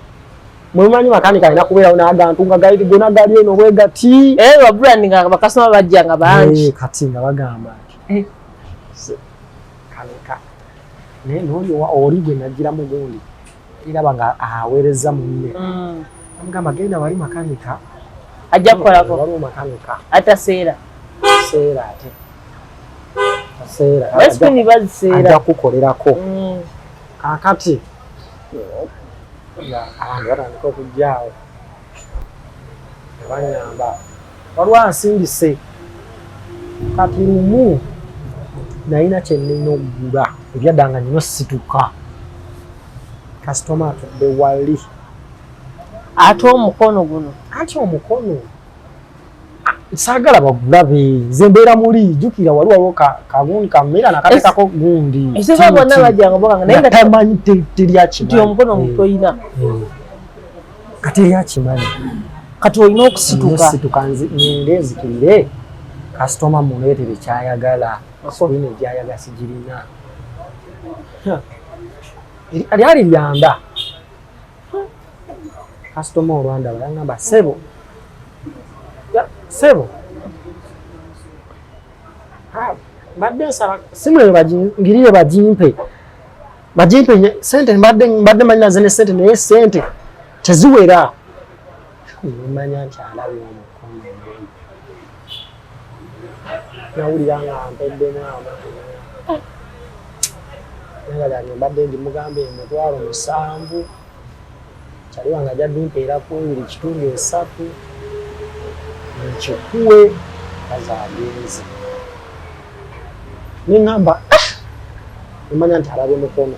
mwemanyi makanika alina kubeerawo n'agantu nga gona gali eno bwe gati babrandinga bakasitoma bajja nga bangi kati nga bagamba nti kanika naye noli oli gwe nagiramu gundi iraba nga aweereza munne amugamba genda wali makanika ajja kukolako waliwo makanika ataseera ate basipini baziseera ajja kukolerako kakati abantu batandika okujjaawo nebanyamba waliwo ansindise kati lumu nalina kye nnina okugula ebyaddanga nnyo situka kasitoma atudde wali ate omukono guno ati omukono saagala bagulabe nze mbeera muli jjukira waliwo kagundi kammera nakateekako gundi ekisa bonna bajjanga boganga naye nga tamanyi teri nti akimanyi omukono mutoyina kati eri akimanyi kati olina okusituka situka ngende nzikirire kasitoma muleetere kyayagala siina egyayagala sigirina lyali lyanda kasitoma olwandaba yangamba sebo mbadde nsaba simuleyo ngirire bagimpe sente mbadde manyina ze ne sente naye sente teziwera nemanya nti alabye omukono nawulira nga mpeddemu amaanyi naye nga mbadde ndimugambe emitwalo 7 kyaliwa nga jaddimpeerako 2.3 nkikuwe kazagenzi neŋŋamba nemanya nti alabye mukono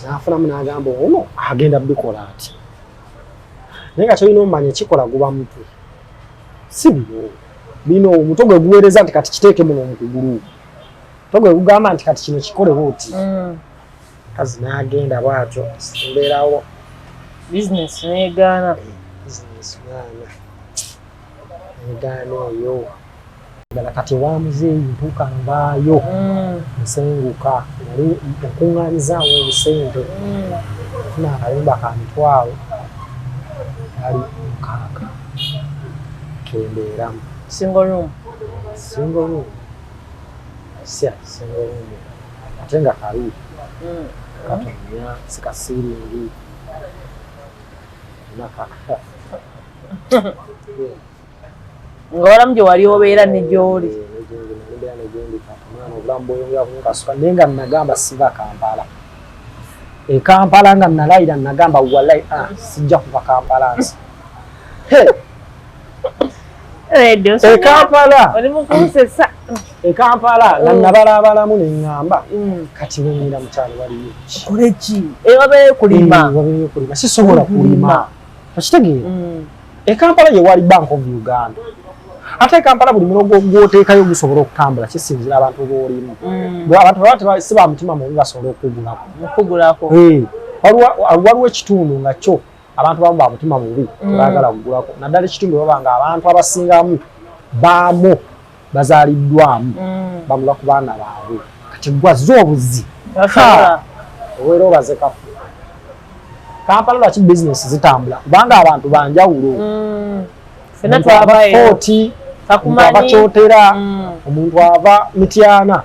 nafunamu n'agamba ono agenda bikola ati naye nga kyolina omumanya ekikola guba mutwe si bino omutwe gwe guweereza nti kati kiteeke muno omukugulu mutwe gwe gugamba nti kati kino kikolewo oti kazi n'agenda bwatyo mbeerawo bizinesi neegaana egaana eyo ddala kati ewamuzeeyi ntuuka nvaayo nsenguka nali okuŋŋaanyizaawo obusente funa akalimba ka mitwalo ali 6 kembeeramu single room ate nga kalu katonya sikasiringi nga walamu gye wali obeera ne gy'oli obulamu bweyongera kunkasuka naye nga nagamba siva Kampala Kampala nga nalayira nagamba wallahi sijja kuva Kampala nsi Kampala nga nabalaabalamu neŋŋamba kati wenyira mukyalo waliyo oleki ewabeeyo kulima sisobola kulima okitegeera Kampala ye wali Bank of Uganda ate Kampala buli mulogo gwoteekayo gusobola okutambula kisinzira abantu boolimu abantu si ba mutima mubi basobola okugulako waliwo ekitundu nga kyo abantu bamu ba mutima mubi tebaagala kugulako naddala ekitundu baba nga abantu abasingamu baamu bazaaliddwamu bamula ku baana baabwe kati gwaze obuzi oweera obaze kafu Kampala lwaki bizinesi zitambula kubanga abantu banjawulo omuntu ava Fort ava Kyotera omuntu ava Mityana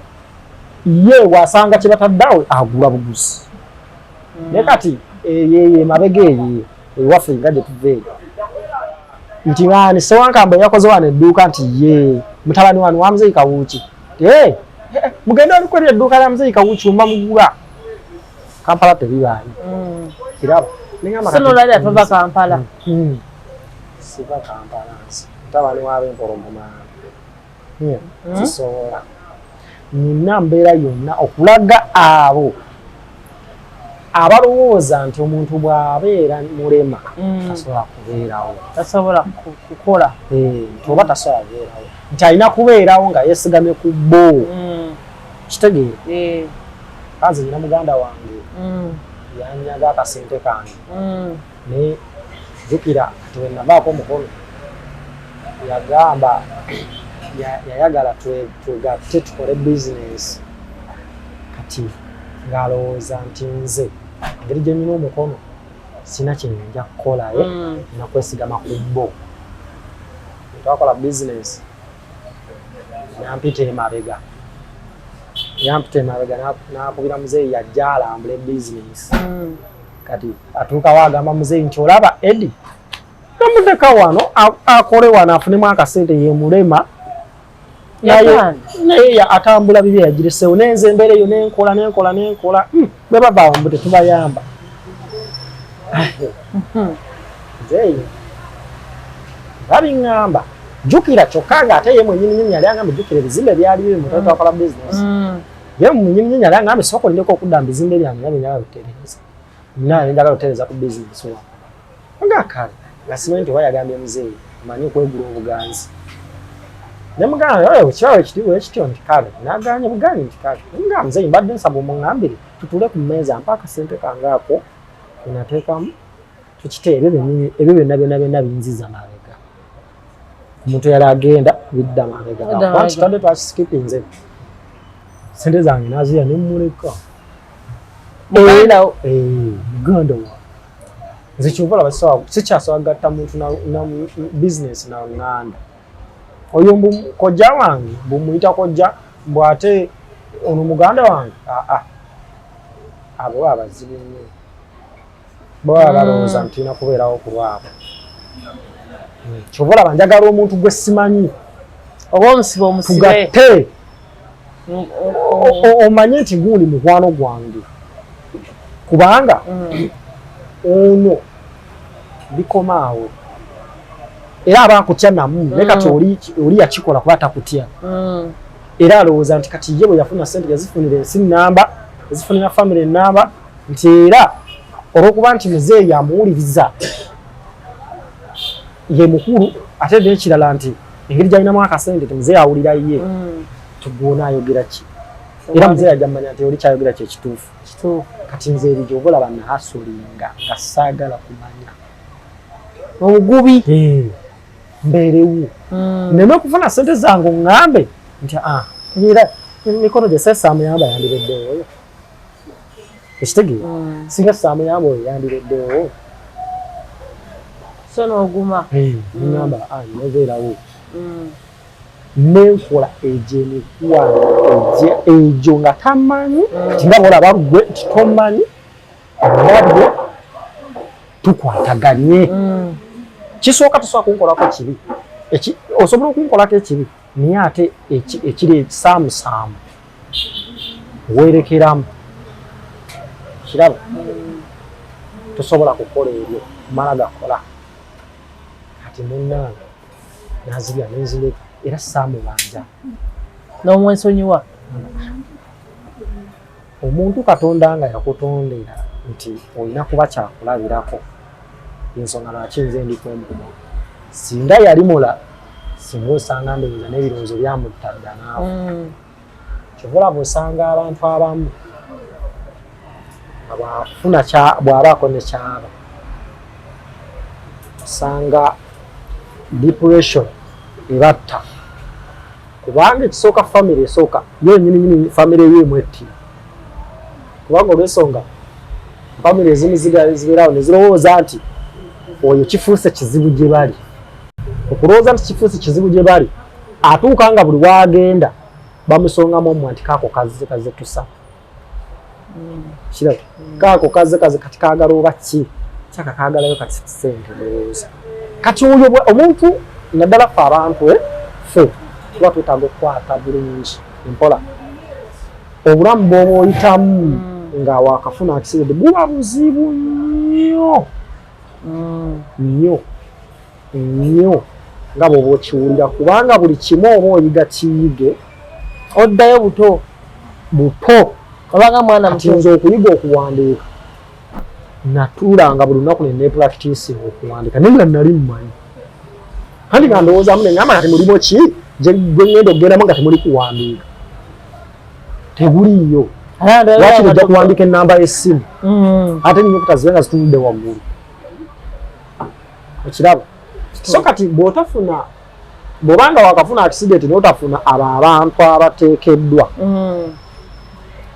ye wasanga kye bataddawe agula buguzi naye kati ye mabega eyo ewaffe nga gye tuveeyo nti ngani sewankamba yakoze wano edduuka nti ye mutabani wano wa Muzeeyi Kawuki mugenda olikolera edduuka lya Muzeeyi Kawuki mba mugula Kampala tebibaayo kiraba sinolali atova Kampala siva Kampala nsi mutabani w'ab'empologoma kisobola nina mbeera yonna okulaga abo abalowooza nti omuntu bw'abeera mulema tasobola kubeerawo tasobola kukola nti oba tasobola kubeerawo nti alina kubeerawo nga yeesigamye ku bbo kitegeera kanze nina muganda wange yanyaga akasente kange naye jjukira kati we navaako omukono yagamba yayagala twegatte tukole bizinesi kati ng'alowooza nti nze engeri gye nina omukono sina kyenja kukolaye nina kwesigama ku bbo twakola bizinesi nampita emabega nakubira Muzeeyi yajja alambula bizinesi kati atuukawo agamba Muzeeyi nti olaba Eddie namuddeka wano akole wano afunemu akasente ye mulema naye atambula bibi yagireseewo nenze embeera eyo nenkola bwe bavaawo mbu tetubayamba Muzeeyi babiŋŋamba jukira chokanga ate yemwe nyinyi yali angambe jukira bizimbe byali biri mu tato akola business yemwe nyinyi yali angambe soko ndiko okudda bizimbe byange nabe nyala hoteleza naye ndaka hoteleza ku business wa ngakale gasimenti wayagambye muzeyi manyi kwegula obuganzi nemugana oyo kyawe kitiwe kityo ntikale naganye bugani ntikale nga muzeyi mbadde nsaba omungambire tutule ku meza mpaka sente kangako inateekamu tukiteebe ebyo byonna binziza mabega omuntu yali agenda bidda mabega wanti tadde twakisikipinze sente zange naziya nemuleka muganda wa nze kyova basawa sikyasobola gatta muntu na business na nganda oyo kojja wange bumuyita kojja mbwate ono muganda wange abo abazibu nnyo baba balowooza nti tulina kubeerawo ku lwabo kyova olaba njagala omuntu gwe simanyi oba omusibe omusibe tugatte omanye nti gundi mukwano gwange kubanga ono bikomaawo era aba akutya namu naye kati oli yakikola kuba takutya era alowooza nti kati ye bwe yafuna sente yazifunira ensimu namba yazifunira famire namba nti era olwokuba nti muzeeyi amuwuliriza ye mukulu ate n'ekirala nti engeri gyalinamu akasente ti muzeeyi awulira ye tugona ayogera ki era muzeeyi ajja mmanya nti oli kyayogera ki ekituufu kati nze eri gy'oba olaba nahasolinga nga saagala kumanya obugubi mbeerewo neme okufuna sente zange oŋŋambe nti era mikono gye se saamuyamba yandireddewo ekitegeera singa saamuyamba oyo yandireddewo so n'oguma ŋŋamba nobeerawo nenkola egyo emikwano egyo nga tamanyi tinga bolaba gwe titomanyi nabwe tukwataganye kisooka tusobola kunkolako kibi osobola okunkolako ekibi naye ate ekiri ekisaamusaamu weerekeramu kiraba tosobola kukola ebyo mala gakola kati munnange nazirya nenzireka era saamubanja n'omwensonyiwa omuntu katonda nga yakutondera nti olina kuba kyakulabirako ensonga lwaki nze ndikwemukuma singa yali mula singa osanga ndowooza n'ebirowoozo byamutadda naawe kyobola bw'osanga abantu abamu bw'abaako ne kyaba osanga depression ebatta kubanga ekisooka famire esooka yenyininyini famire yeemwetti kubanga olw'ensonga famire ezimu zibeerawo ne zirowooza nti oyo kifuuse kizibu gye bali okulowooza nti kifuuse kizibu gye bali atuuka nga buli waagenda bamusongamu omwa nti kaako kaze tusa kiraba kaako kaze kati kaagala oba ki kyaka kaagalayo kati sente lowooza kati oyo omuntu naddala ffe abantu ffe tuba twetaaga okukwata bulungi empola obulamu bw'oba oyitamu nga wakafuna akisidde buba buzibu nnyo nnyo nga bw'oba okiwulira kubanga buli kimu oba oyiga kiyige oddayo buto obanga mwana kati nze okuyiga okuwandiika natuulanga buli lunaku neneepulakitiisinga okuwandiika naye nga nali mmanyi kandi nga ndowoozamu neŋŋamba kati mulimu ki gwe ŋŋenda okugendamu nga temuli kuwandiika teguliyo lwaki ojja kuwandiika ennamba y'essimu ate ennyukuta zibe nga zitunudde waggulu okiraba so kati bw'obanga wakafuna akisidenti n'otafuna abo abantu abateekeddwa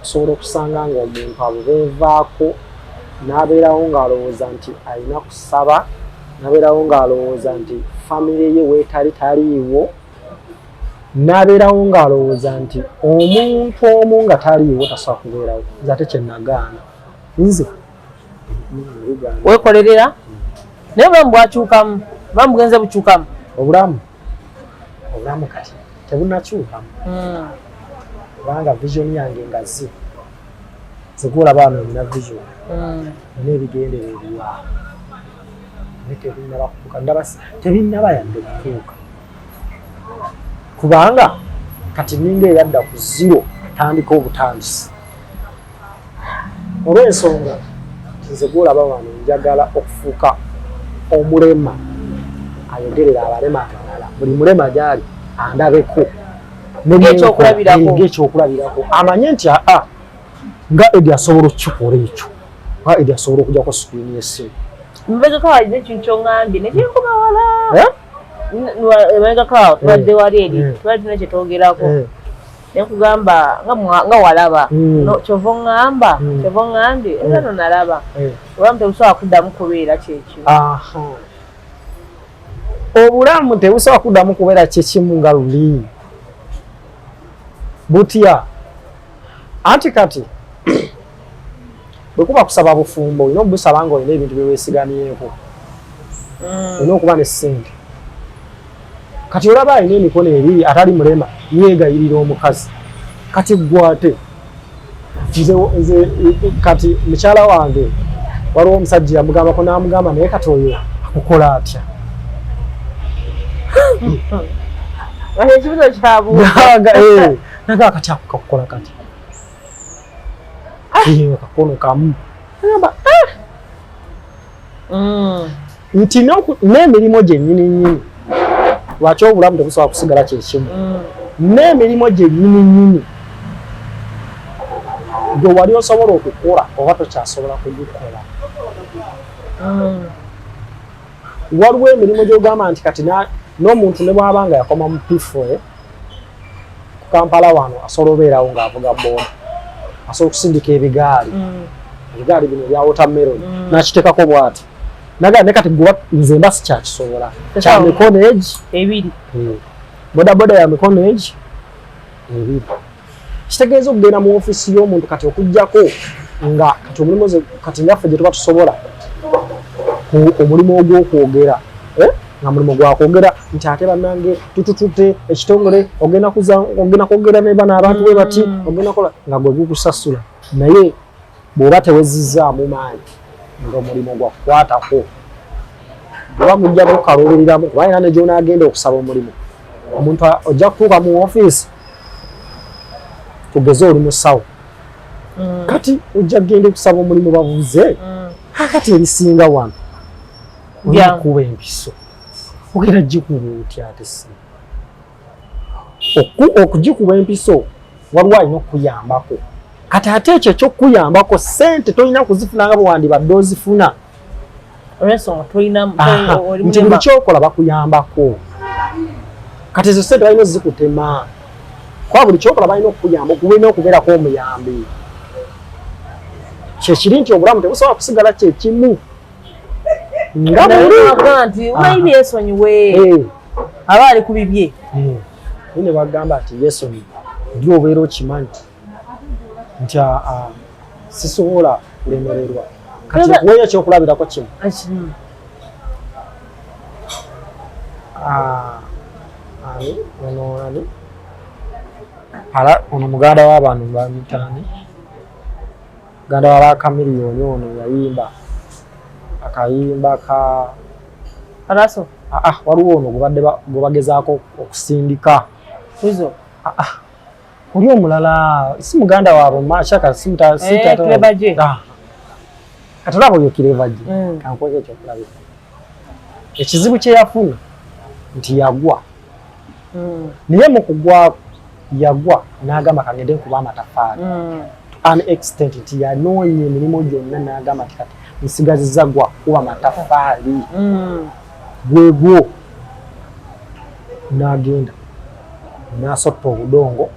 osobola okusanga nga omuntu abo beevaako n'abeerawo ng'alowooza nti alina kusaba n'abeerawo ng'alowooza nti famire ye weetali taliiwo n'abeerawo ng'alowooza nti omuntu omu nga taliiwo tasobola kubeerawo nze ate kyenagaana nze weekolerera naye obulamu bwakyukamu obulamu bugenze bukyukamu obulamu kati tebunakyukamu kubanga vision yange ngazi zigulaba wano nina vision nina ebigendererwa naye tebinnaba kutuuka tebinnaba yadde kutuuka kubanga kati ninga eyadda ku zero atandika obutandisi olw'ensonga nze gwolaba wano njagala okufuuka omulema ayogerera abalema abalala buli mulema gyali andabeko ng'ekyokulabirako amanye nti nga Edi asobola okukikola ekyo nga Edi asobola okujjako sikirini y'essimu mbegako walina ekintu kyoŋŋambye ne kyenkubawala emabegako tubadde wali eri twali tulina kyetwogerako nekugamba nga walaba kyova oŋŋambye era no nalaba obulamu tebusobola kuddamu kubeera kyekimu obulamu tebusobola kuddamu kubeera kyekimu nga luli butya anti kati bwekuba kusaba bufumbo olina obusaba nga olina ebintu byeweesigamyeko olina okuba ne ssente kati olaba alina emikono ebiri atali mulema yeegayirira omukazi kati gwate nze kati mukyala wange waliwo omusajja yamugambako n'amugamba naye kati oyo akukola atya ekibuzo kyabuuza nagaa kati akukakukola kati kakono kamu agamba nti n'emirimu gyennyini lwaki obulamu tebusobola kusigala kyekimu n'emirimu gyennyini gwe wali osobola okukola oba tokyasobola kugikola waliwo emirimu gy'ogamba nti kati n'omuntu ne bw'aba nga yakoma mu P4 ku Kampala wano asobola obeerawo ng'avuga booda asobola okusindika ebigaali bino ebya watermelon n'akiteekako bw'ati nagaa ne kati guba nze mba sikyakisobola kya mikono egi ebiri bodaboda ya mikono egi ebiri kitegeeza okugenda mu ofiisi y'omuntu kati okuggyako nga kati omulimu kati ngaffe gye tuba tusobola omulimu ogw'okwogera nga mulimu gwakwogera nti ate bannange tututute ekitongole ogenda kwogera ne bano abantu bwe bati ogenda kola nga gwe gukusasula naye bw'oba tewezizzaamu maanyi ng'omulimu gwakukwatako oba mujja kukaluubiriramu kuba era ne gy'onaagenda okusaba omulimu omuntu ojja kutuuka mu ofiisi tugeze oli musawo kati ojja kugenda okusaba omulimu babuuze kati ebisinga wano olikuba empiso ogenda gikuba otya ate si okugikuba empiso waliwo alina okuyambako kati ate ekyo ekyokuyambako ssente tolina kuzifuna nga bwewandibadde ozifuna nti buli kyokola bakuyambako kati ezo ssente balina ozikutema kuba buli kyokola balina okukuyamba olina okubeerako omuyambi kyekiri nti obulamu tebusobola kusigala kyekimu nga nti omanyi yeesonyiwe aba ali ku bibye ne bagamba nti yeesonyi ndi obeera okimanyi nti sisobola kulemererwa kati nkuweeyo ekyokulabirako kimu ono muganda w'abantu bamitaani muganda w'abakamiliyoni ono yayimba akayimba ka Araso waliwo ono gwe bagezaako okusindika oli omulala si muganda waabwe mashaka Kirebaje kati olaba oyo Kirebaje kankweka ekyokulabira ekizibu kye yafuna nti yagwa naye mu kugwa yagwa n'agamba kagende nkuba amatafaali an extent nti yanoonya emirimu gyonna n'agamba nti kati nsigazizza gwa kuba amatafaali gwegwo n'agenda n'asotta obudongo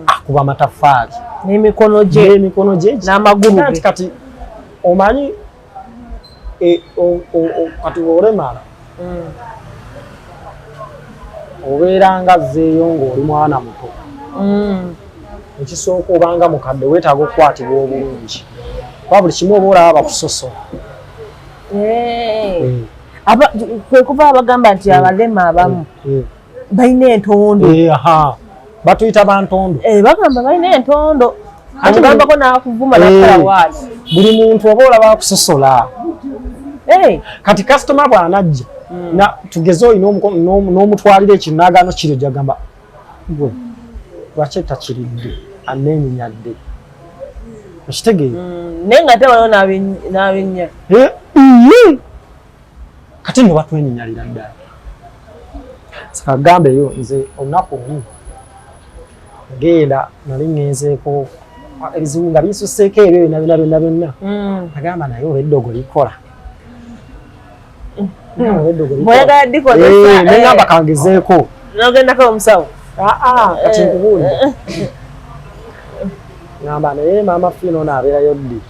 akuba amatafaali n'emikono gye n'amagulu ge kati omanyi kati olemala obeera nga zzeeyo ng'oli mwana muto ekisooka obanga mukadde weetaaga okukwatibwa obulungi kuba buli kimu oba olaba bakusosola kwe kuba abagamba nti abalema abamu balina entondo batuyita bantondo bagamba balina entondo atugambako n'akuvuma nakalawaati buli muntu oba olaba akusosola kati kasitoma bw'anajja tugeze olina n'omutwalira ekintu n'agaano kiri gyagamba gwe lwaki takiridde aneenyinyadde okitegeera naye nga ate waliwo n'abennya kati nno batwenyinyalira ddala sikagambeyo nze olunaku lumu genda nali ngenzeeko ebizibu nga binsuseeko ebyo byonna agamba naye olw'eddogo likola oyagala dikozesa negamba kangezeeko nogendako omusawo kati nkubuulire ngamba naye maama fiina ono abeerayo ddi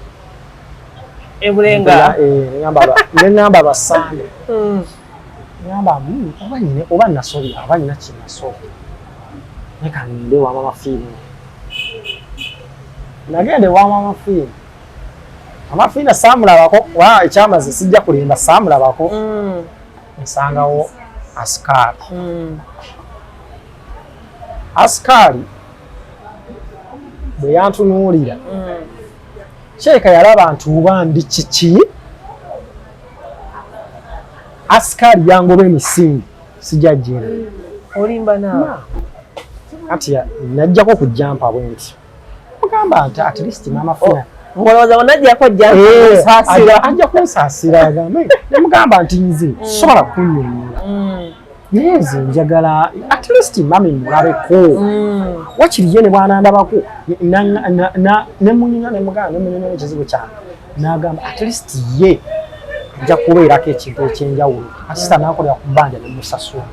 ebulenga ngamba lwasande ngamba oba nasobya oba nyina kinasobya naye kangende wa maama fiina nagende wa maama fiina maama fiina saamulabako ekyamaze sijja kulimba saamulabako nsangawo asikaali asikaali bwe yantunuulira kyeka yalaba ntuuba ndi kiki asikaali yangoba emisinde sijja jjera olimba naawe ati najjako kujjampa bwe nti mugamba nti at least maama fiina ngolowooza bonajjako jjasaasira ajja kunsaasira agambe nemugamba nti nze sobola kunnyonnyola naye nze njagala at least mami mulabeko wakiri ye ne bwanandabako nemunyonya nemunyonya ekizibu kyange n'agamba at least ye ajja kubeerako ekintu ekyenjawulo asista nakolera ku bbanja nemusasula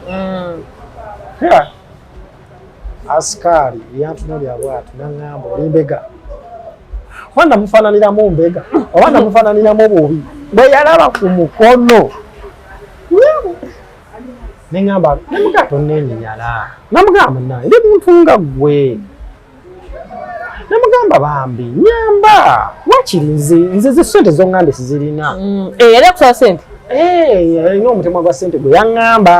asikaali yantunuulira bwatu naŋŋamba olimbega oba namufaananiramu mbega oba namufaananiramu bubi bwe yalaba ku mukono neŋŋamba nemugaa tonneenyinyala namugamba naye ndi muntu nga ggwe namugamba bambi nyamba wakiri nze zesente zoŋŋambe sizirina yali akusaba sente alina omutemwa gwa sente gwe yaŋŋamba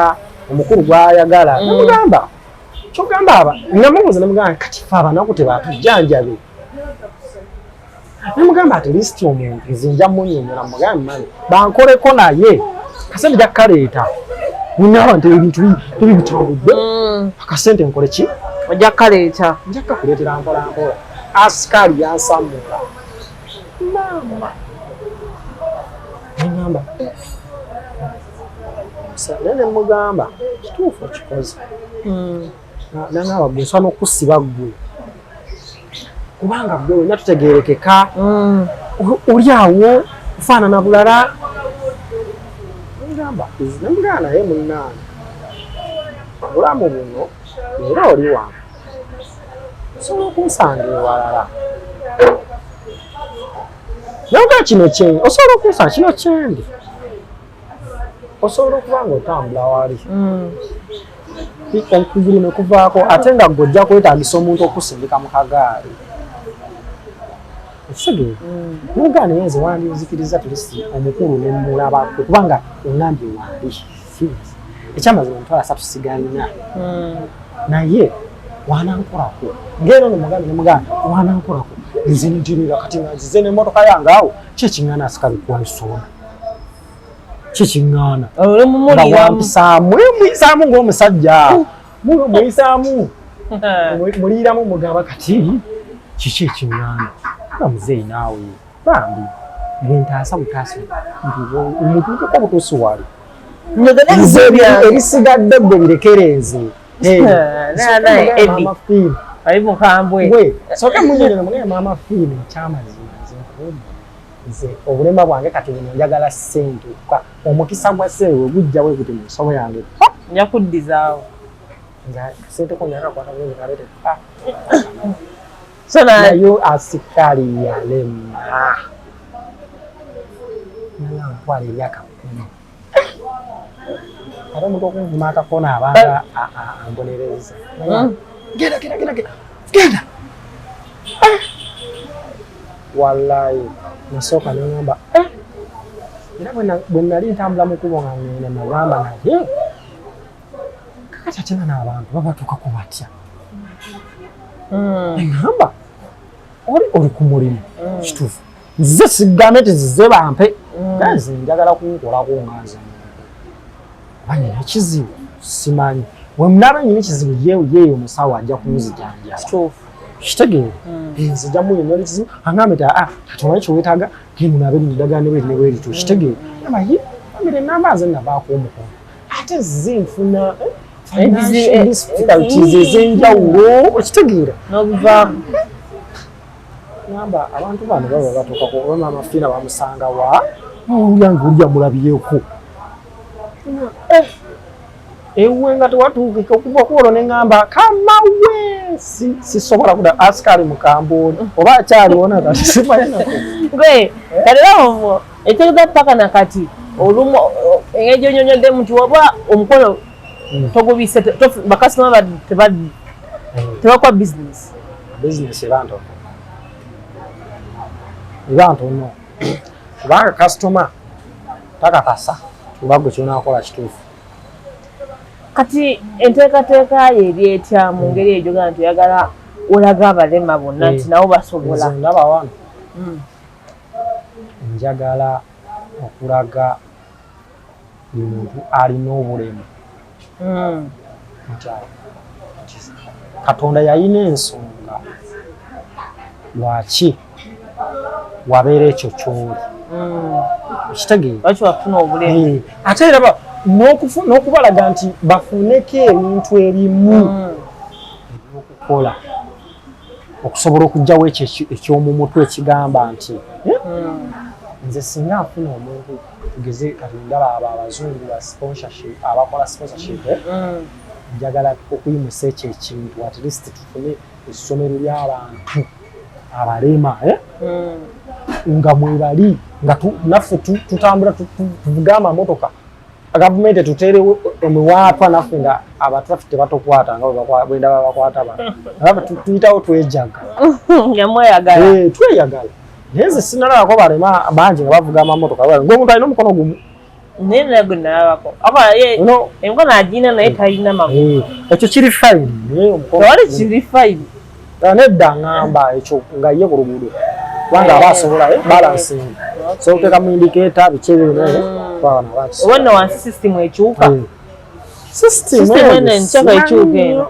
omukulu gwayagala namugamba kyogamba aba namubuuza namugamba kati fe abanaku tebatujjanjabe namugamba at least omuntu nze nja munyonyola mugambe mani bankoleko naye kasente jakkaleeta nina abantu ebintu tebibitambudde akasente nkole ki ojja kkaleeta nja kkakuleetera mpolampola asikaali yansamula mama neŋŋamba naye nemugamba kituufu okikoze naŋŋamba gwe nsobola n'okusiba ggwe kubanga gwe wenna tutegeerekeka oli awo kufaanana bulala namugamba naye munnaani obulamu buno era oli wange osobola okunsanga ewalala naga kino kyendi osobola okunsanga kino kyendi osobola okuba nga otambula wali okugulu ne kuvaako ate nga ggojja kwetaagisa omuntu okusindika mu kagaali ekitegeera naga naye nze wandinzikiriza tulisi omukulu ne mulabako kubanga ongambye wali ekyamazima emitwalo 3 sigalina naye wanankolako ngero nomugambe nemugambe wanankolako nze ndirira kati nzize n'emmotoka yange awo kyekiŋŋaana asikaali kwansona kyekiŋŋaana wampisaamu ng'omusajja muyisaamu muliiramu mugamba kati kiki ekiŋŋaana nga muzeeyi naawe bambi ngentaasa butaasa omutuukeko butuusi wali ebisigadde gwe birekereze ali mukambwe soke munyonyo munaye maama fiina ekyamazima nze obulema bwange kati buno njagala ssente omukisa gwa ssente we gujja bwe guti mu nsobo yange nja kuddizaawo sente konakakwata bulungi kalete nayo asikaali yalema nanga ntwala emyaka 10 ate omuntu okunvuma akakona abanga ambonereza genda wallahi nasooka neŋŋamba era bwe nali ntambula mu kkubo nga ngenda nagamba naye kakati ate nga n'abantu babatuukako batya eŋŋamba oli ku mulimu kituufu nze sigambe nti zize bampe ganze njagala kunkolako nga nze oba nina ekizibu simanyi we mnaba nyine kizibu yeyo omusawo ajja kumuzijanja kitegeera nzija munyonyola ekizibu angameta tumanyi kyewetaaga genda nabe ndagane bwe kitegeera amaye amire n'amaazi nabaako omukono ate zinfuna ezenjawulo okitegeera n'obivaamu namba abantu bano baba batuuka kubama amafiina bamusanga wa olyange olya mulabyeko ewe nga tewatuukika okuva kwolwo ne ŋŋamba kamawe sisobola kuda asikali mukamboni oba akyaliwona kati simanyinako gwe kalerawo etegeeza paka nakati olumu engeri gyonyonyoddemu nti oba omukono togubise bakasitoma tebakuwa bizinesi eba ntono kubanga kasitoma takakasa kuba gwe kyonakola kituufu kati enteekateeka ye eri etya mu ngeri egyo gaa nti oyagala olaga abalema bonna nti nabo basobola ndaba wano njagala okulaga buli muntu alina obulemu Katonda yalina ensonga lwaki wabeera ekyo kyoli ekitegeera lwaki wafuna obulemu ate era n'okubalaga nti bafuneko ebintu ebimu ebyokukola okusobola okugjawo ekyo eky'omu mutwe ekigamba nti nze singa nfuna omuntu tugeze kati ndaba abo abazungu abakola sponsorship njagala okuyimusa ekyo ekintu at least tufune essomero ly'abantu abalema nga mwebali nga naffe tutambula tuvuga amamotoka gavumenti tuteerewo omuwaatwa naffe nga abatraffic tebatokwata nga bwendaba bakwata abantu tuyitawo twejaga tweyagala naye nze sinalabako balema bangi nga bavuga amamotoka ng'omuntu alina omukono gumu emikono agina naye talina magulu ekyo kiri fayini tewali kiri fayini nedda ngamba ekyo nga ye ku luguudo kubanga aba asobola balansingi so oteeka mu indikeeta biki ebyo obonna wansi sisitimu ekyuka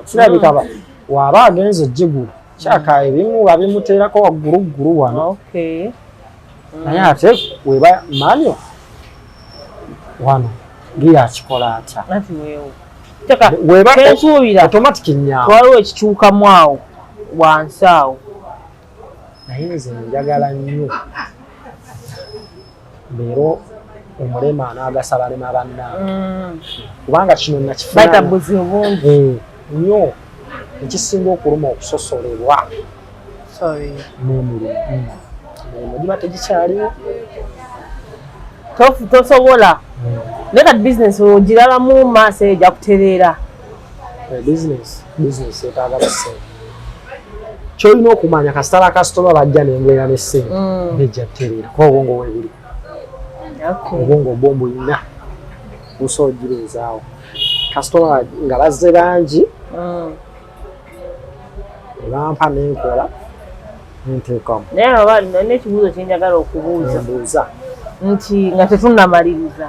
kirabikaba waaba agenza ejjigulu kyaka ebimu babimuteerako wagguluggulu wano naye ate weba manyo wano ngiyakikola atya kensuubira automatic nyaawo waliwo ekikyukamu awo wansi awo naye nze njagala nnyo leero omulema anaagasa balema bannange kubanga kino nakifuna buzibu bungi nnyo ekisinga okuluma okusosolebwa n'emirimu giba tegikyaliwo tosobola naye kati bizinesi ogirabamu maaso ejja kutereera bizinesi etaaga basente kyolina okumanya kasitala kasitoma bajja nengwera n'essente nejja kutereera kuba obwongo webuli obwongo obwombu ina busoogirezaawo kasitoma nga bazze bangi ebampa nenkola nenteekamu naye n'ekibuuzo kyenjagala okubuuza nti nga tetunnamaliriza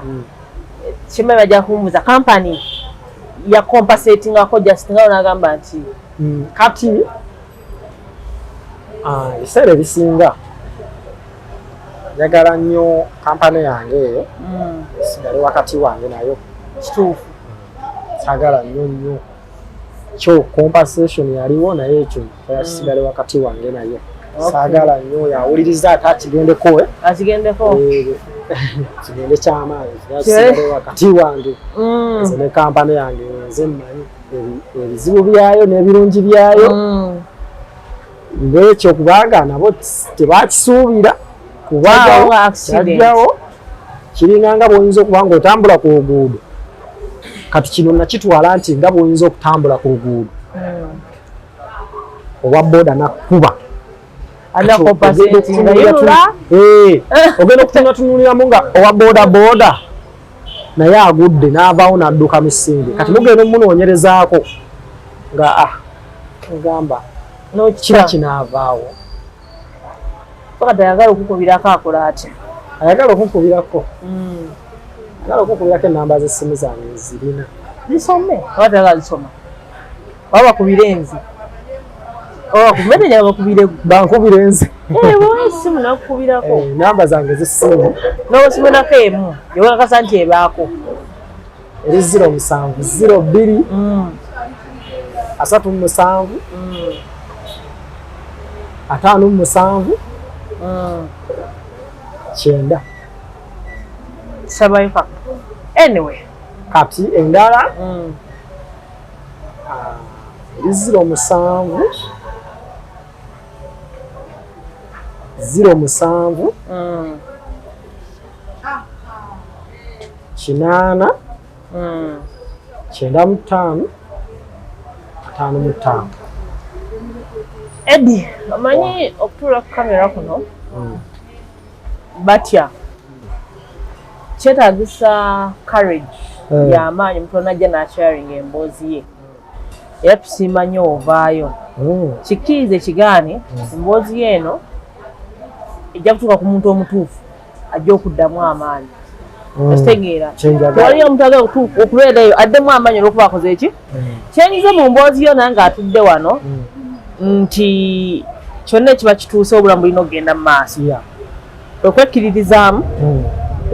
kimwe bajja kumbuuza kampani ya compensatingako just nga onagamba nti kati ebiseera ebisinga njagala nnyo kampani yange eyo esigale wakati wange nayo kituufu sagala nnyo kyo compensation yaliwo naye ekyo yasigale wakati wange nayo saagala nnyo yawuliriza ate akigendeko kigende ky'amaanyi yasigale wakati wange nze ne kampani yange nze mmanyi ebizibu byayo n'ebirungi byayo ng'ekyo kubanga nabo tebakisuubira kubaawo kyajjawo kiringa nga bw'oyinza okuba ng'otambula ku luguudo kati kino nakitwala nti nga bw'oyinza okutambula ku luguudo owa booda nakkuba ogenda okutunatunuliramu nga owa booda naye agudde n'avaawo n'adduka misinde kati mugenda omunoonyerezaako nga ngamba kira kinaavaawo fakati ayagala okukubirako akola atya ayagala okukubirako ayagala okukubirako ennamba z'essimu zange zirina zisome abatala zisoma baba kubirenzi kumene nyama kubire bankubira enze wowe simu nakubirako namba zange zisimu no simu nakemu yoga kasante ebako eri 0702 37 57 kyenda sabayifa anyway kati endala eri 07 kinana 95 55 Eddie amanyi okutula ku kamera kuno batya kyetaagisa courage y'amaanyi omuntu onajja n'akyaringa emboozi ye era tusiima nnyo ovaayo kikkirize kigaane emboozi eno ejja kutuuka ku muntu omutuufu ajja okuddamu amaanyi ekitegeera tewaliyo omuntu agala okubeera eyo addemu amaanyi olwokuba akoze eki kyenyize mu mboozi yo naye ng'atudde wano nti kyonna ekiba kituuse obulamu bulina okugenda mu maaso okwekkiririzaamu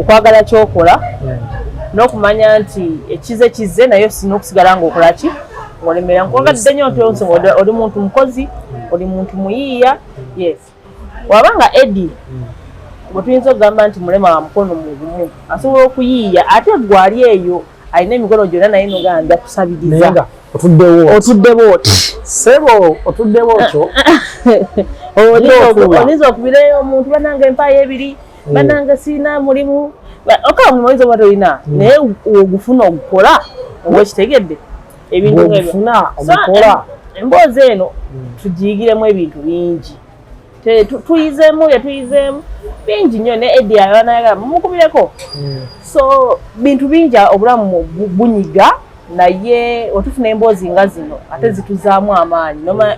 okwagala kyokola n'okumanya nti ekize kize naye sina okusigala ng'okola ki ng'olemera nkwagadde nnyo nti oli muntu mukozi oli muntu muyiiya yes wabanga Eddie bwe tuyinza okugamba nti mulema wa mukono mugumu asobola okuyiiya ate gwali eyo alina emikono gyonna naye noganja kusabiriza otuddewo oti sebo otuddewo otyo oyinza okubireyo omuntu bananga empaayo ebiri bananga siina mulimu okaba mulimu oyinza oba tolina naye ogufuna ogukola oba ekitegedde ebintu ogukola emboozi eno tugiyigiremu ebintu bingi tuyizeemu yetuyizeemu bingi nnyo ne Eddie ayanayaga mumukubireko so bintu bingi obulamu bunyiga naye otufuna emboozi nga zino ate zituzaamu amaanyi nomanya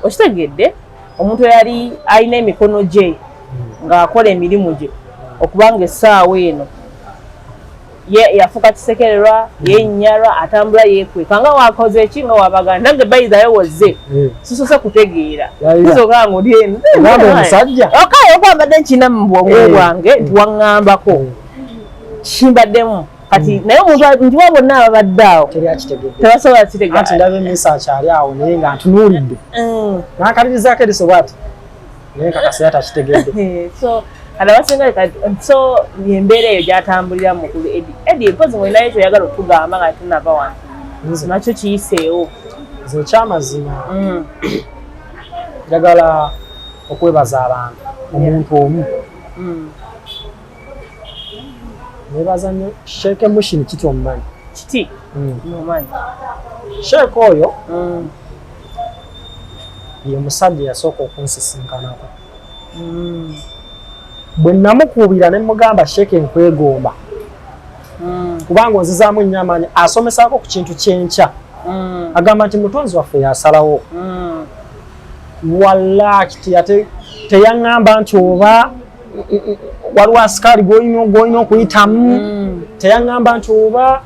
okitegedde omuntu yali alina emikono gye ng'akola emirimu gye okubanga essaawa eno yafuuka kisekererwa yennyalwa atambula yeekweka nga wakoze eki nga wabaganda nange bayizayo wozze sisose kutegeera izogaa nga oli eno omusajja okayo okwambadde nkina mu bwongo bwange nti waŋŋambako kimbaddemu kati naye omuntu ntiwa bonna ababadde awo tebasobola kitegeera anti ndaba emisa akyali awo naye nga ntunuulidde n'akalirizaako erisobwa ati naye kakasera takitegedde so embeera eyo gyatambulira mukulu Eddie mpozi ng'olinayo kyoyagala okutugamba nga tunava wano nakyo kiyiseewo nze ekyamazima njagala okwebaza abantu omuntu omu nebaza nnyo Sheikh Mushin kiti omumanyi kiti omumanyi Sheikh oyo ye musajja yasooka okunsisinkanako bwe namukuubira ne mugamba Sheikh nkwegomba kubanga onzizaamu nnyo amaanyi asomesaako ku kintu kyenkya agamba nti mutonzi waffe yasalawo wallaki teyaŋŋamba nti oba waliwo asikaali gw'olina okuyitamu teyaŋŋamba nti oba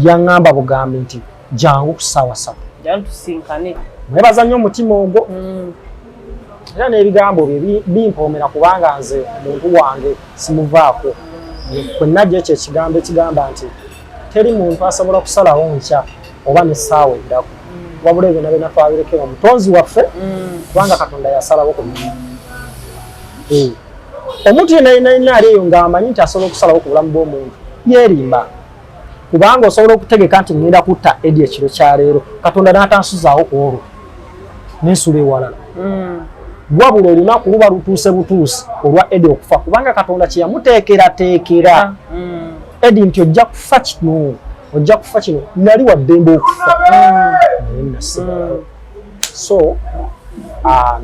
yaŋŋamba bugambi nti jangu ku ssaawa 3 mwebaza nnyo omutima ogwo era n'ebigambo bye bimpoomera kubanga nze muntu wange simuvaako kwe najja ekyo ekigambo ekigamba nti teri muntu asobola kusalawo nkya oba n'essaawa eddako wabula ebyo na byonna twabirekera omutonzi waffe kubanga Katonda yasalawo ku omuntu yenna ali eyo ng'amanyi nti asobola okusalawo ku bulamu bw'omuntu yeerimba kubanga osobola okutegeka nti ngenda kutta Eddie ekiro kya leero Katonda n'atansuzaawo ku olwo n'ensula ewalala wabula olunaku luba lutuuse butuuse olwa Eddie okufa kubanga Katonda kye yamuteekerateekera Eddie nti ojja kufa kino ojja kufa kino nali waddembe okufa naye nasibaawo so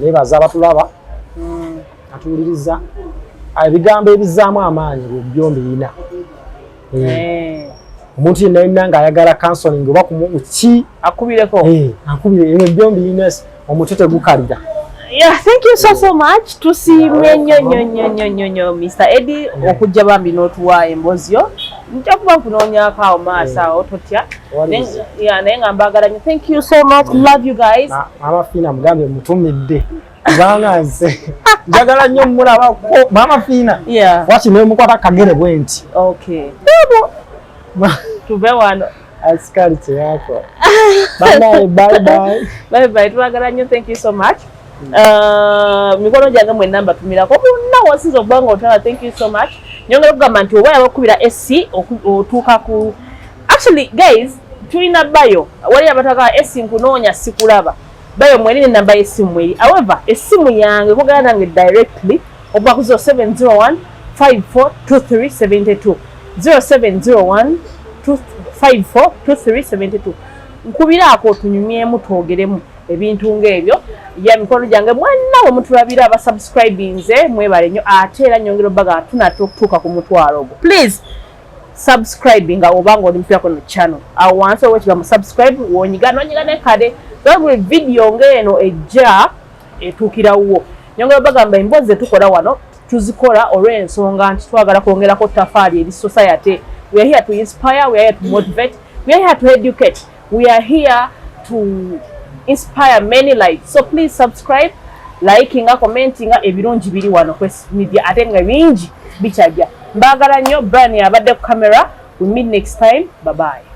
nebaza abatulaba atuwuliriza ebigambo ebizaamu amaanyi byombi bina omuntu yenna ng'ayagala counseling oba ki akubireko akubire ebyo byombi bina omuntu tegukalira. Yeah, thank you so much. Tusiimye nnyo Mr. Eddie okujja bambi n'otuwa emboozi yo njakuba nkunoonyako awo maaso awo totya naye nga mbagala nnyo. Thank you so much, love you guys. Mama Fina mugambye mutumidde kubanga nze njagala nnyo mmulabako Mama Fina waki nemukwata kagere bwe nti tuve wano asikali kyeyako. Bye. Twagala nnyo. Thank you so much. Mikono gyange mwenna mbatumirako bonna wasinza okuba nga otala. Thank you so much. Nyongera okugamba nti oba yaba okubira SC otuuka ku actually guys tulina bayo wali abataka SC nkunoonya sikulaba bayo mwenine namba y'essimu eri. However essimu yange kugana nange directly okuba ku 0701 542372 0701 542372 nkubiraako otunyumyemu twogeremu ebintu ng'ebyo ya mikono gyange mwenna we mutulabira abasubscribinze mwebale nnyo ate era nyongera obbaga tunatuuka ku mutwalo ogwo. Please subscribe nga obanga oli mpya kuno channel awo wansi owekigambo subscribe wonyiga ne kade buli video ng'eno ejja etuukirawo. Nyongera obbagamba emboozi zetukola wano tuzikola olw'ensonga nti twagala kwongerako ttafaali eri society. We are here to inspire, we are here to motivate, we are here to educate, we are here to inspire many lives. So please subscribe, liking, commenting ebirungi biri wano Quest Media ate nga bingi bikyajja. Mbagala nnyo. Brian abadde ku camera. We meet next time. Bye bye.